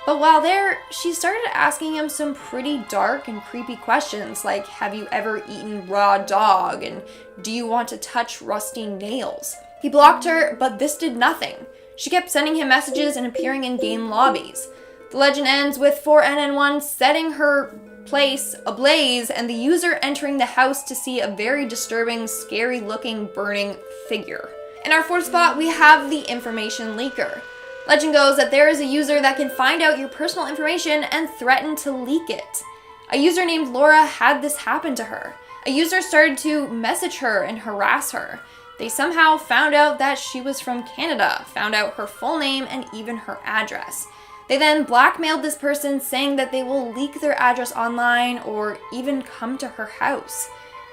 But while there, she started asking him some pretty dark and creepy questions like, have you ever eaten raw dog, and do you want to touch rusty nails? He blocked her, but this did nothing. She kept sending him messages and appearing in game lobbies. The legend ends with 4NN1 setting her place ablaze and the user entering the house to see a very disturbing, scary looking burning figure. In our 4th spot, we have the information leaker. Legend goes that there is a user that can find out your personal information and threaten to leak it. A user named Laura had this happen to her. A user started to message her and harass her. They somehow found out that she was from Canada, found out her full name and even her address. They then blackmailed this person saying that they will leak their address online or even come to her house.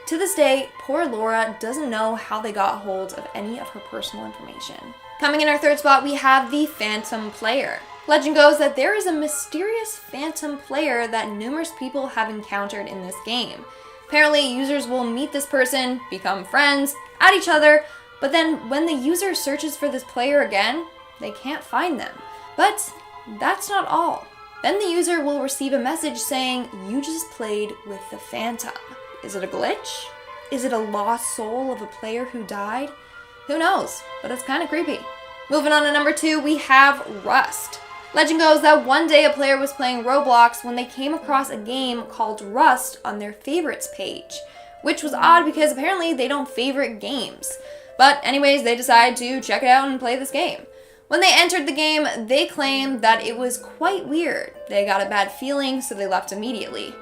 To this day, poor Laura doesn't know how they got hold of any of her personal information. Coming in our 3rd spot, we have the Phantom Player. Legend goes that there is a mysterious Phantom Player that numerous people have encountered in this game. Apparently, users will meet this person, become friends, add each other, but then when the user searches for this player again, they can't find them. But that's not all. Then the user will receive a message saying, you just played with the Phantom. Is it a glitch? Is it a lost soul of a player who died? Who knows, but it's kind of creepy. Moving on to number 2, we have Rust. Legend goes that one day a player was playing Roblox when they came across a game called Rust on their favorites page, which was odd because apparently they don't favorite games. But anyways, they decided to check it out and play this game. When they entered the game, they claimed that it was quite weird. They got a bad feeling, so they left immediately.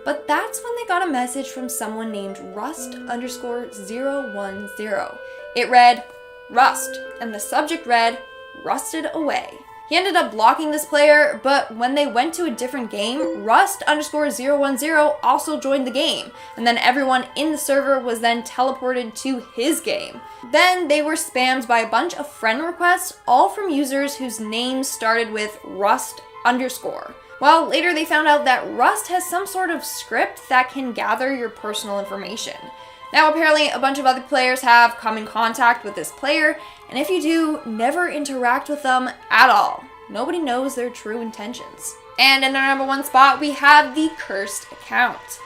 But that's when they got a message from someone named Rust_010. It read, Rust, and the subject read, Rusted Away. He ended up blocking this player, but when they went to a different game, Rust_010 also joined the game, and then everyone in the server was then teleported to his game. Then they were spammed by a bunch of friend requests, all from users whose names started with Rust_. Well, later they found out that Rust has some sort of script that can gather your personal information. Now apparently a bunch of other players have come in contact with this player, and if you do, never interact with them at all. Nobody knows their true intentions. And in our number 1 spot, we have the Cursed Account.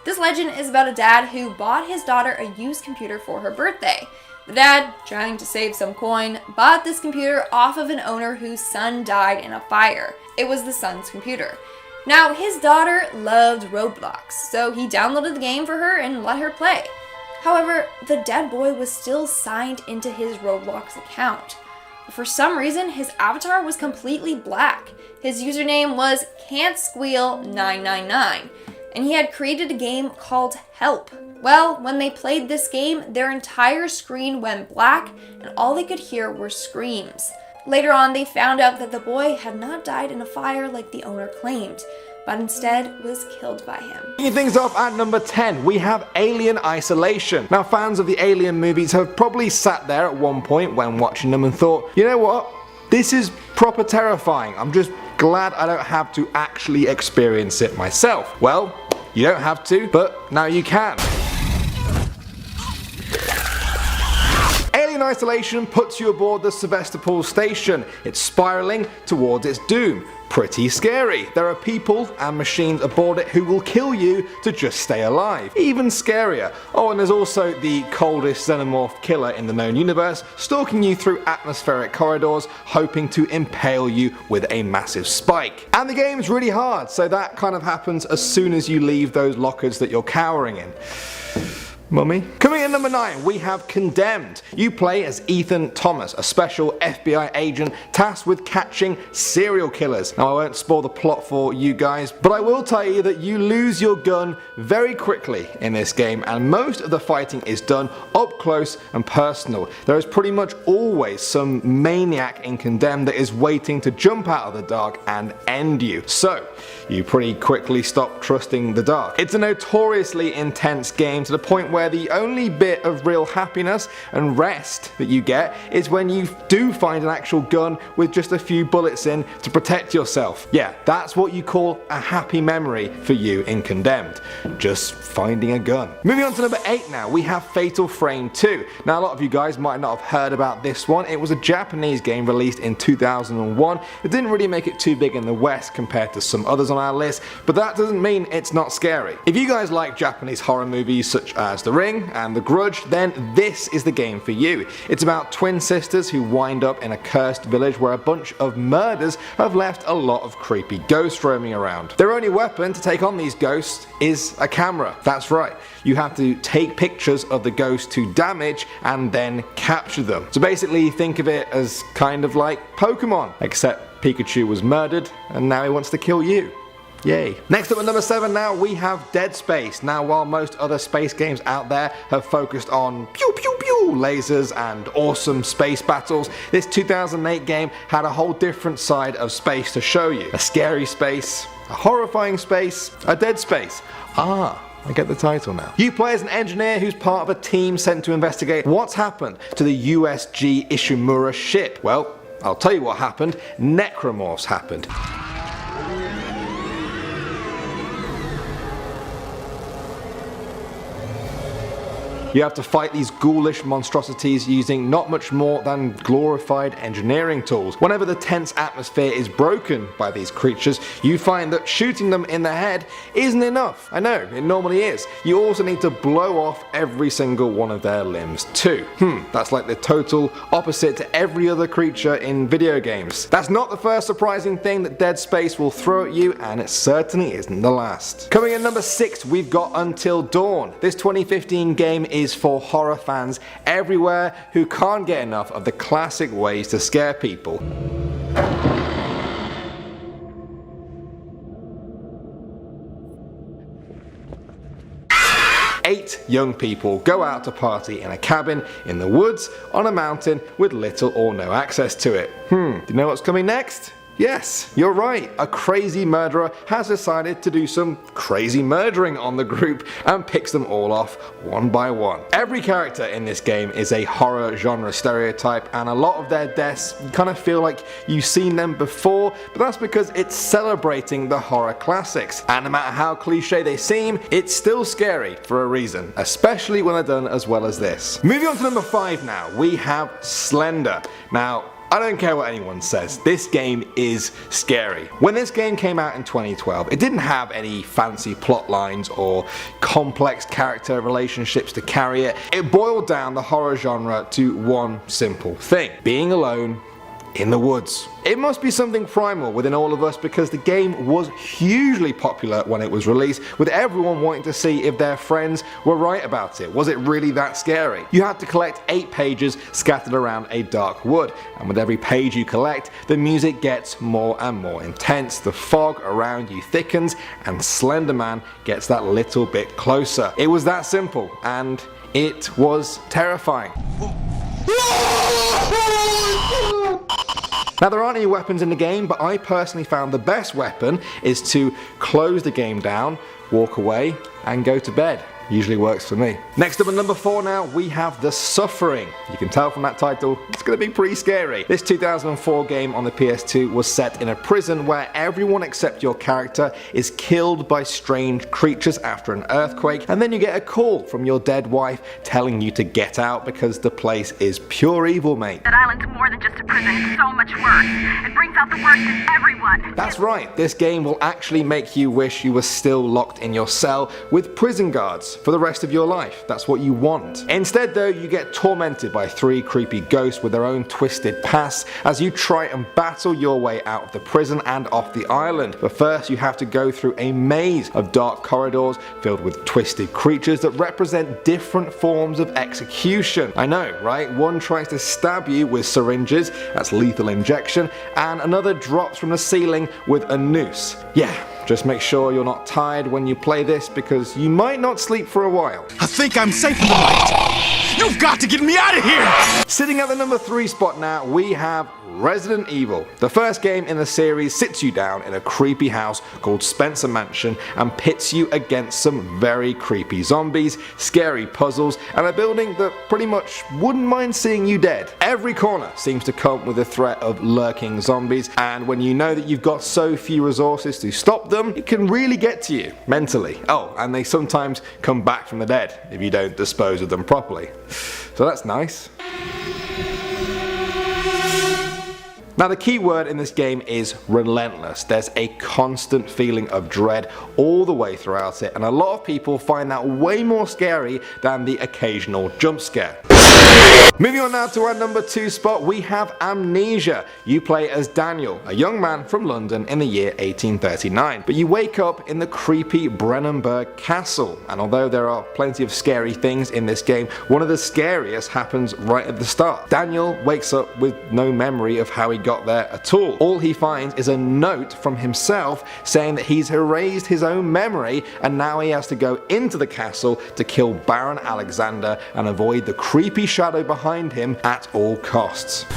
This legend is about a dad who bought his daughter a used computer for her birthday. The dad, trying to save some coin, bought this computer off of an owner whose son died in a fire. It was the son's computer. Now, his daughter loved Roblox, so he downloaded the game for her and let her play. However, the dead boy was still signed into his Roblox account. But for some reason, his avatar was completely black. His username was Can'tSqueal999, and he had created a game called Help. Well, when they played this game, their entire screen went black, and all they could hear were screams. Later on, they found out that the boy had not died in a fire like the owner claimed, but instead was killed by him. Kicking things off at number 10, we have Alien Isolation. Now, fans of the Alien movies have probably sat there at one point when watching them and thought, you know what, this is proper terrifying. I'm just glad I don't have to actually experience it myself. Well, you don't have to, but now you can. Alien Isolation puts you aboard the Sevastopol station. It's spiraling towards its doom. Pretty scary. There are people and machines aboard it who will kill you to just stay alive. Even scarier. Oh, and there's also the coldest xenomorph killer in the known universe, stalking you through atmospheric corridors, hoping to impale you with a massive spike. And the game's really hard, so that kind of happens as soon as you leave those lockers that you're cowering in. Mummy? Coming in number 9, we have Condemned. You play as Ethan Thomas, a special FBI agent tasked with catching serial killers. Now I won't spoil the plot for you guys, but I will tell you that you lose your gun very quickly in this game, and most of the fighting is done up close and personal. There is pretty much always some maniac in Condemned that is waiting to jump out of the dark and end you. So you pretty quickly stop trusting the dark. It's a notoriously intense game to the point where the only bit of real happiness and rest that you get is when you do find an actual gun with just a few bullets in to protect yourself. Yeah, that's what you call a happy memory for you in Condemned. Just finding a gun. Moving on to number 8 now, we have Fatal Frame 2. Now a lot of you guys might not have heard about this one. It was a Japanese game released in 2001. It didn't really make it too big in the West compared to some others on our list, but that doesn't mean it's not scary. If you guys like Japanese horror movies such as The Ring and The Grudge, then this is the game for you. It's about twin sisters who wind up in a cursed village where a bunch of murders have left a lot of creepy ghosts roaming around. Their only weapon to take on these ghosts is a camera. That's right, you have to take pictures of the ghosts to damage and then capture them. So basically think of it as kind of like Pokemon, except Pikachu was murdered and now he wants to kill you. Yay. Next up at number 7 now, we have Dead Space. Now while most other space games out there have focused on pew pew pew lasers and awesome space battles, this 2008 game had a whole different side of space to show you. A scary space, a horrifying space, a dead space. I get the title now. You play as an engineer who's part of a team sent to investigate what's happened to the USG Ishimura ship. Well, I'll tell you what happened. Necromorphs happened. You have to fight these ghoulish monstrosities using not much more than glorified engineering tools. Whenever the tense atmosphere is broken by these creatures, you find that shooting them in the head isn't enough. I know, it normally is. You also need to blow off every single one of their limbs too. That's like the total opposite to every other creature in video games. That's not the first surprising thing that Dead Space will throw at you, and it certainly isn't the last. Coming in number 6, we've got Until Dawn. This 2015 game is for horror fans everywhere who can't get enough of the classic ways to scare people. 8 young people go out to party in a cabin in the woods on a mountain with little or no access to it. Do you know what's coming next? Yes, you're right, a crazy murderer has decided to do some crazy murdering on the group and picks them all off one by one. Every character in this game is a horror genre stereotype, and a lot of their deaths you kind of feel like you've seen them before, but that's because it's celebrating the horror classics. And no matter how cliche they seem, it's still scary for a reason, especially when they're done as well as this. Moving on to number 5 now, we have Slender. Now, I don't care what anyone says, this game is scary. When this game came out in 2012, it didn't have any fancy plot lines or complex character relationships to carry it. It boiled down the horror genre to one simple thing: being alone in the woods. It must be something primal within all of us, because the game was hugely popular when it was released, with everyone wanting to see if their friends were right about it. Was it really that scary? You had to collect 8 pages scattered around a dark wood, and with every page you collect, the music gets more and more intense, the fog around you thickens, and Slender Man gets that little bit closer. It was that simple, and it was terrifying. Now, there aren't any weapons in the game, but I personally found the best weapon is to close the game down, walk away, and go to bed. Usually works for me. Next up at number 4 now, we have The Suffering. You can tell from that title, it's going to be pretty scary. This 2004 game on the PS2 was set in a prison where everyone except your character is killed by strange creatures after an earthquake, and then you get a call from your dead wife telling you to get out because the place is pure evil, mate. That island to more than than just a prison. It's so much worse. It brings out the worst in everyone. That's right, this game will actually make you wish you were still locked in your cell with prison guards for the rest of your life. That's what you want. Instead though, you get tormented by 3 creepy ghosts with their own twisted pasts as you try and battle your way out of the prison and off the island. But first you have to go through a maze of dark corridors filled with twisted creatures that represent different forms of execution. I know, right? One tries to stab you with syringes, that's lethal injection, and another drops from the ceiling with a noose. Yeah, just make sure you're not tired when you play this because you might not sleep for a while. I think I'm safe in the light. You've got to get me out of here! Sitting at the number 3 spot now, we have Resident Evil. The first game in the series sits you down in a creepy house called Spencer Mansion and pits you against some very creepy zombies, scary puzzles, and a building that pretty much wouldn't mind seeing you dead. Every corner seems to come with a threat of lurking zombies, and when you know that you've got so few resources to stop them, it can really get to you mentally. Oh, and they sometimes come back from the dead if you don't dispose of them properly. So that's nice. Now the key word in this game is relentless. There's a constant feeling of dread all the way throughout it, and a lot of people find that way more scary than the occasional jump scare. Moving on now to our number 2 spot, we have Amnesia. You play as Daniel, a young man from London in the year 1839. But you wake up in the creepy Brennenburg Castle, and although there are plenty of scary things in this game, one of the scariest happens right at the start. Daniel wakes up with no memory of how he got there at all. All he finds is a note from himself saying that he's erased his own memory and now he has to go into the castle to kill Baron Alexander and avoid the creepy shadow behind him at all costs.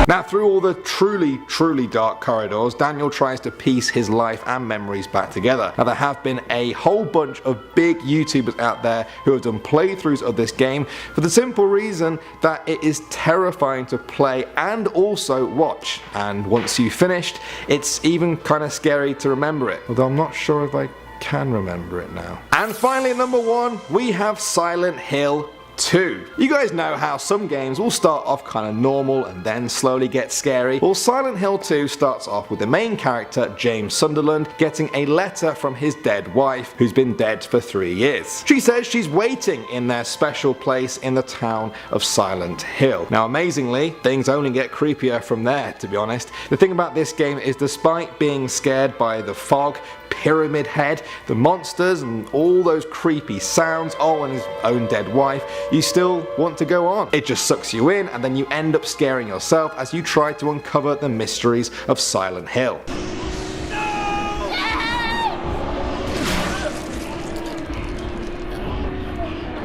Now through all the truly dark corridors, Daniel tries to piece his life and memories back together. Now there have been a whole bunch of big YouTubers out there who have done playthroughs of this game for the simple reason that it is terrifying to play and also watch. And once you've finished, it's even kind of scary to remember it. Although I'm not sure if I can remember it now. And finally at number 1, we have Silent Hill 2. You guys know how some games will start off kind of normal and then slowly get scary. Well, Silent Hill 2 starts off with the main character, James Sunderland, getting a letter from his dead wife, who's been dead for 3 years. She says she's waiting in their special place in the town of Silent Hill. Now amazingly, things only get creepier from there, to be honest. The thing about this game is despite being scared by the fog, Pyramid Head, the monsters and all those creepy sounds, and his own dead wife, you still want to go on. It just sucks you in and then you end up scaring yourself as you try to uncover the mysteries of Silent Hill.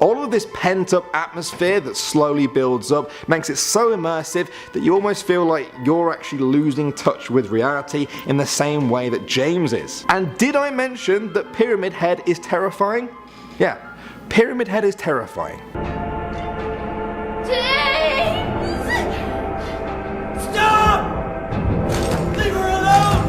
All of this pent-up atmosphere that slowly builds up makes it so immersive that you almost feel like you're actually losing touch with reality in the same way that James is. And did I mention that Pyramid Head is terrifying? Yeah, Pyramid Head is terrifying. Stop! Leave her alone!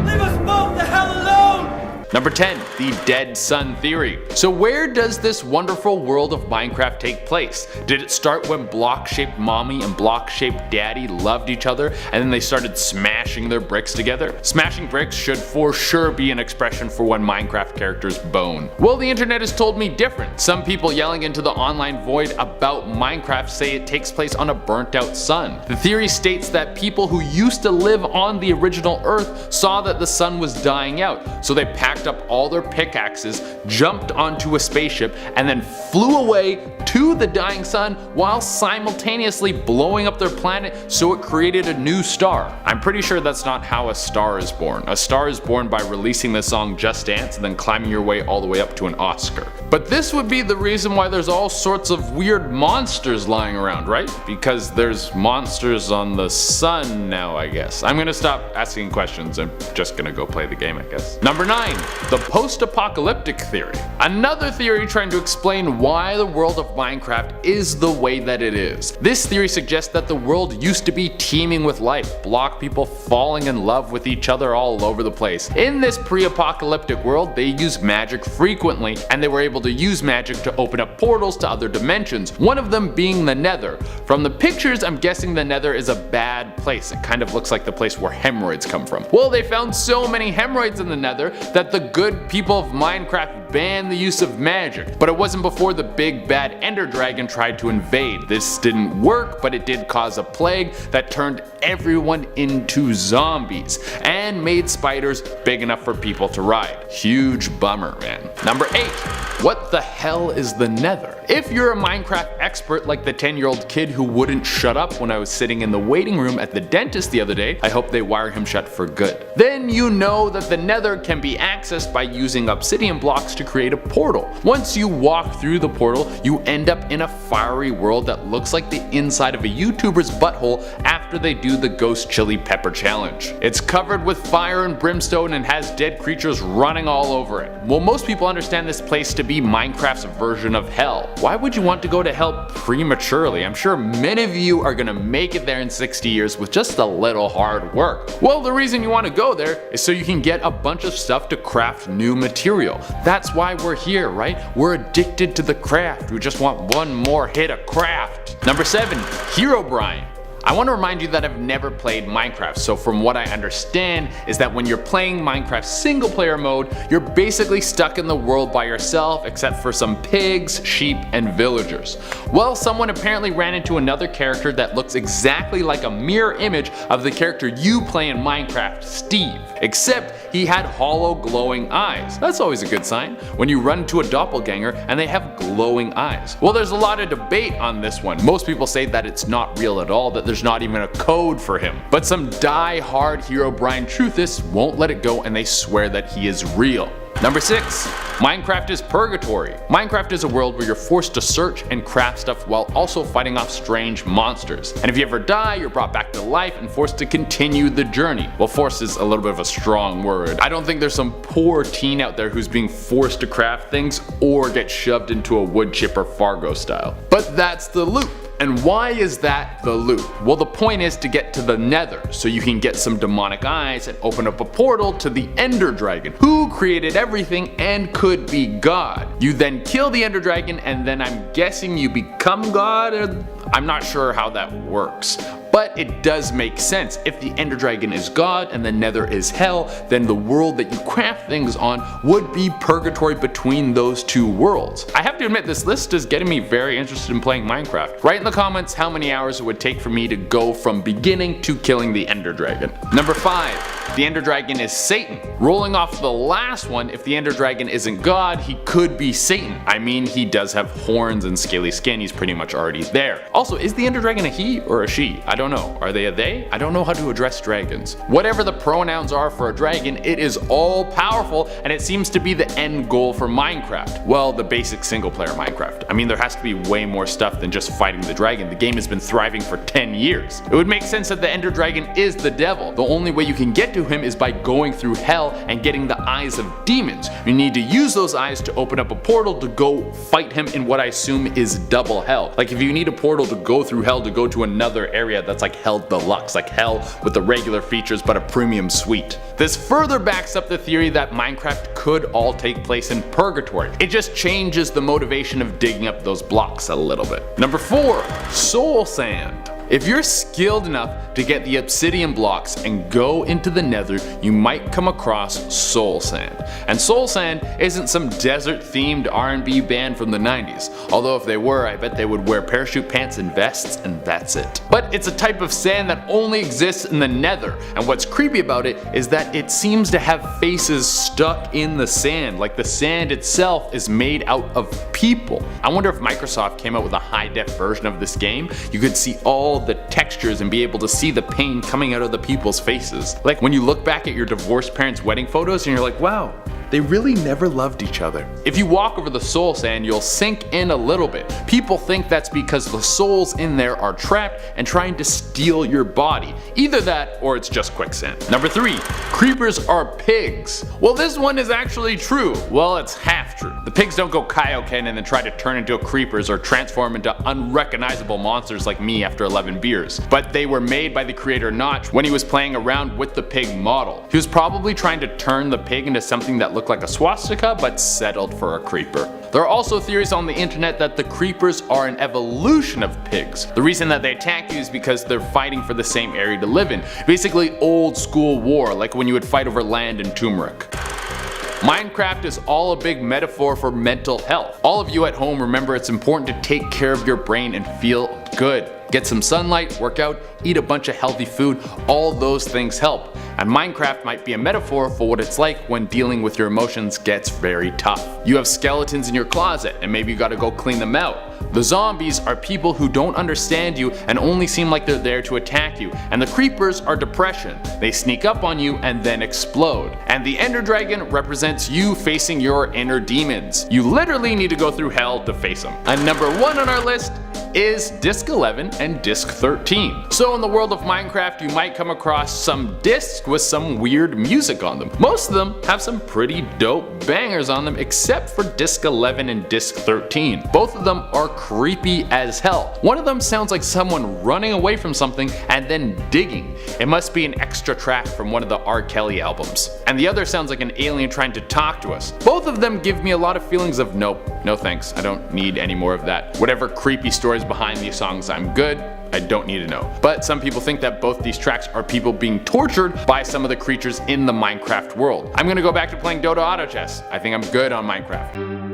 Leave us both the hell alone! Number 10, the dead sun theory. So where does this wonderful world of Minecraft take place? Did it start when block-shaped mommy and block-shaped daddy loved each other and then they started smashing their bricks together? Smashing bricks should for sure be an expression for when Minecraft characters bone. Well, the internet has told me different. Some people yelling into the online void about Minecraft say it takes place on a burnt out sun. The theory states that people who used to live on the original Earth saw that the sun was dying out, so they packed up all their pickaxes, jumped onto a spaceship, and then flew away to the dying sun while simultaneously blowing up their planet so it created a new star. I'm pretty sure that's not how a star is born. A star is born by releasing the song Just Dance and then climbing your way all the way up to an Oscar. But this would be the reason why there's all sorts of weird monsters lying around, right? Because there's monsters on the sun now, I guess. I'm gonna stop asking questions. I'm just gonna go play the game, I guess. Number 9, the post-apocalyptic theory. Another theory trying to explain why the world of Minecraft is the way that it is. This theory suggests that the world used to be teeming with life, block people falling in love with each other all over the place. In this pre-apocalyptic world, they use magic frequently, and they were able to use magic to open up portals to other dimensions, one of them being the Nether. From the pictures, I'm guessing the Nether is a bad place. It kind of looks like the place where hemorrhoids come from. Well, they found so many hemorrhoids in the Nether that the good people of Minecraft banned the use of magic. But it wasn't before the big bad Ender Dragon tried to invade. This didn't work, but it did cause a plague that turned everyone into zombies and made spiders big enough for people to ride. Huge bummer, man. Number 8. What the hell is the Nether? If you're a Minecraft expert like the 10-year-old kid who wouldn't shut up when I was sitting in the waiting room at the dentist the other day, I hope they wire him shut for good. Then you know that the Nether can be accessed by using obsidian blocks to create a portal. Once you walk through the portal, you end up in a fiery world that looks like the inside of a YouTuber's butthole after they do the ghost chili pepper challenge. It's covered with fire and brimstone and has dead creatures running all over it. Well, most people understand this place to be Minecraft's version of hell. Why would you want to go to hell prematurely? I'm sure many of you are gonna make it there in 60 years with just a little hard work. Well, the reason you want to go there is so you can get a bunch of stuff to craft new material. That's why we're here, right? We're addicted to the craft. We just want one more hit of craft. Number 7. Herobrine. I want to remind you that I've never played Minecraft, so from what I understand is that when you're playing Minecraft single player mode, you're basically stuck in the world by yourself except for some pigs, sheep, and villagers. Well, someone apparently ran into another character that looks exactly like a mirror image of the character you play in Minecraft, Steve, except he had hollow glowing eyes. That's always a good sign when you run into a doppelganger and they have glowing eyes. Well, there's a lot of debate on this one. Most people say that it's not real at all, that there's not even a code for him. But some die-hard Herobrine truthists won't let it go and they swear that he is real. Number 6. Minecraft is purgatory. Minecraft is a world where you're forced to search and craft stuff while also fighting off strange monsters. And if you ever die, you're brought back to life and forced to continue the journey. Well, forced is a little bit of a strong word. I don't think there's some poor teen out there who's being forced to craft things or get shoved into a wood chipper Fargo style. But that's the loop. And why is that the loop? Well, the point is to get to the Nether, so you can get some demonic eyes and open up a portal to the Ender Dragon, who created everything and could be God. You then kill the Ender Dragon and then I'm guessing you become God, or I'm not sure how that works. But it does make sense. If the Ender Dragon is God and the Nether is hell, then the world that you craft things on would be purgatory between those two worlds. I have to admit, this list is getting me very interested in playing Minecraft. Write in the comments how many hours it would take for me to go from beginning to killing the Ender Dragon. Number 5. The Ender Dragon is Satan. Rolling off the last one, if the Ender Dragon isn't God, he could be Satan. I mean, he does have horns and scaly skin, he's pretty much already there. Also, is the Ender Dragon a he or a she? I don't know. Are they a they? I don't know how to address dragons. Whatever the pronouns are for a dragon, it is all powerful and it seems to be the end goal for Minecraft. Well, the basic single player Minecraft. I mean, there has to be way more stuff than just fighting the dragon. The game has been thriving for 10 years. It would make sense that the Ender Dragon is the devil. The only way you can get to him is by going through hell and getting the eyes of demons. You need to use those eyes to open up a portal to go fight him in what I assume is double hell. Like if you need a portal to go through hell to go to another area that's like hell deluxe, like hell with the regular features but a premium suite. This further backs up the theory that Minecraft could all take place in purgatory. It just changes the motivation of digging up those blocks a little bit. Number 4. Soul Sand. If you're skilled enough to get the obsidian blocks and go into the Nether, you might come across Soul Sand. And Soul Sand isn't some desert themed R&B band from the 90s, although if they were, I bet they would wear parachute pants and vests and that's it. But it's a type of sand that only exists in the Nether, and what's creepy about it is that it seems to have faces stuck in the sand, like the sand itself is made out of people. I wonder if Microsoft came out with a high-def version of this game, you could see all the textures and be able to see the pain coming out of the people's faces. Like when you look back at your divorced parents' wedding photos and you're like, wow, they really never loved each other. If you walk over the soul sand, you'll sink in a little bit. People People think that's because the souls in there are trapped and trying to steal your body. Either that or it's just quicksand. Number 3. Creepers are pigs. Well, this one is actually true. Well, it's half true. The pigs don't go kaioken and then try to turn into creepers or transform into unrecognizable monsters like me after 11 beers. But they were made by the creator Notch when he was playing around with the pig model. He was probably trying to turn the pig into something that looked like a swastika but settled for a creeper. There are also theories on the internet that the creepers are an evolution of pigs. The reason that they attack you is because they're fighting for the same area to live in. Basically old school war, like when you would fight over land in turmeric. Minecraft is all a big metaphor for mental health. All of you at home remember it's important to take care of your brain and feel good. Get some sunlight, work out, eat a bunch of healthy food, all those things help. And Minecraft might be a metaphor for what it's like when dealing with your emotions gets very tough. You have skeletons in your closet and maybe you gotta go clean them out. The zombies are people who don't understand you and only seem like they're there to attack you. And the creepers are depression. They sneak up on you and then explode. And the Ender Dragon represents you facing your inner demons. You literally need to go through hell to face them. And number 1 on our list is Disc 11 and Disc 13. So in the world of Minecraft you might come across some discs with some weird music on them. Most of them have some pretty dope bangers on them except for Disc 11 and Disc 13. Both of them are creepy as hell. One of them sounds like someone running away from something and then digging. It must be an extra track from one of the R. Kelly albums. And the other sounds like an alien trying to talk to us. Both of them give me a lot of feelings of nope, no thanks, I don't need any more of that. Whatever creepy stories behind these songs, I'm good. I don't need to know. But some people think that both these tracks are people being tortured by some of the creatures in the Minecraft world. I'm gonna go back to playing Dota Auto Chess. I think I'm good on Minecraft.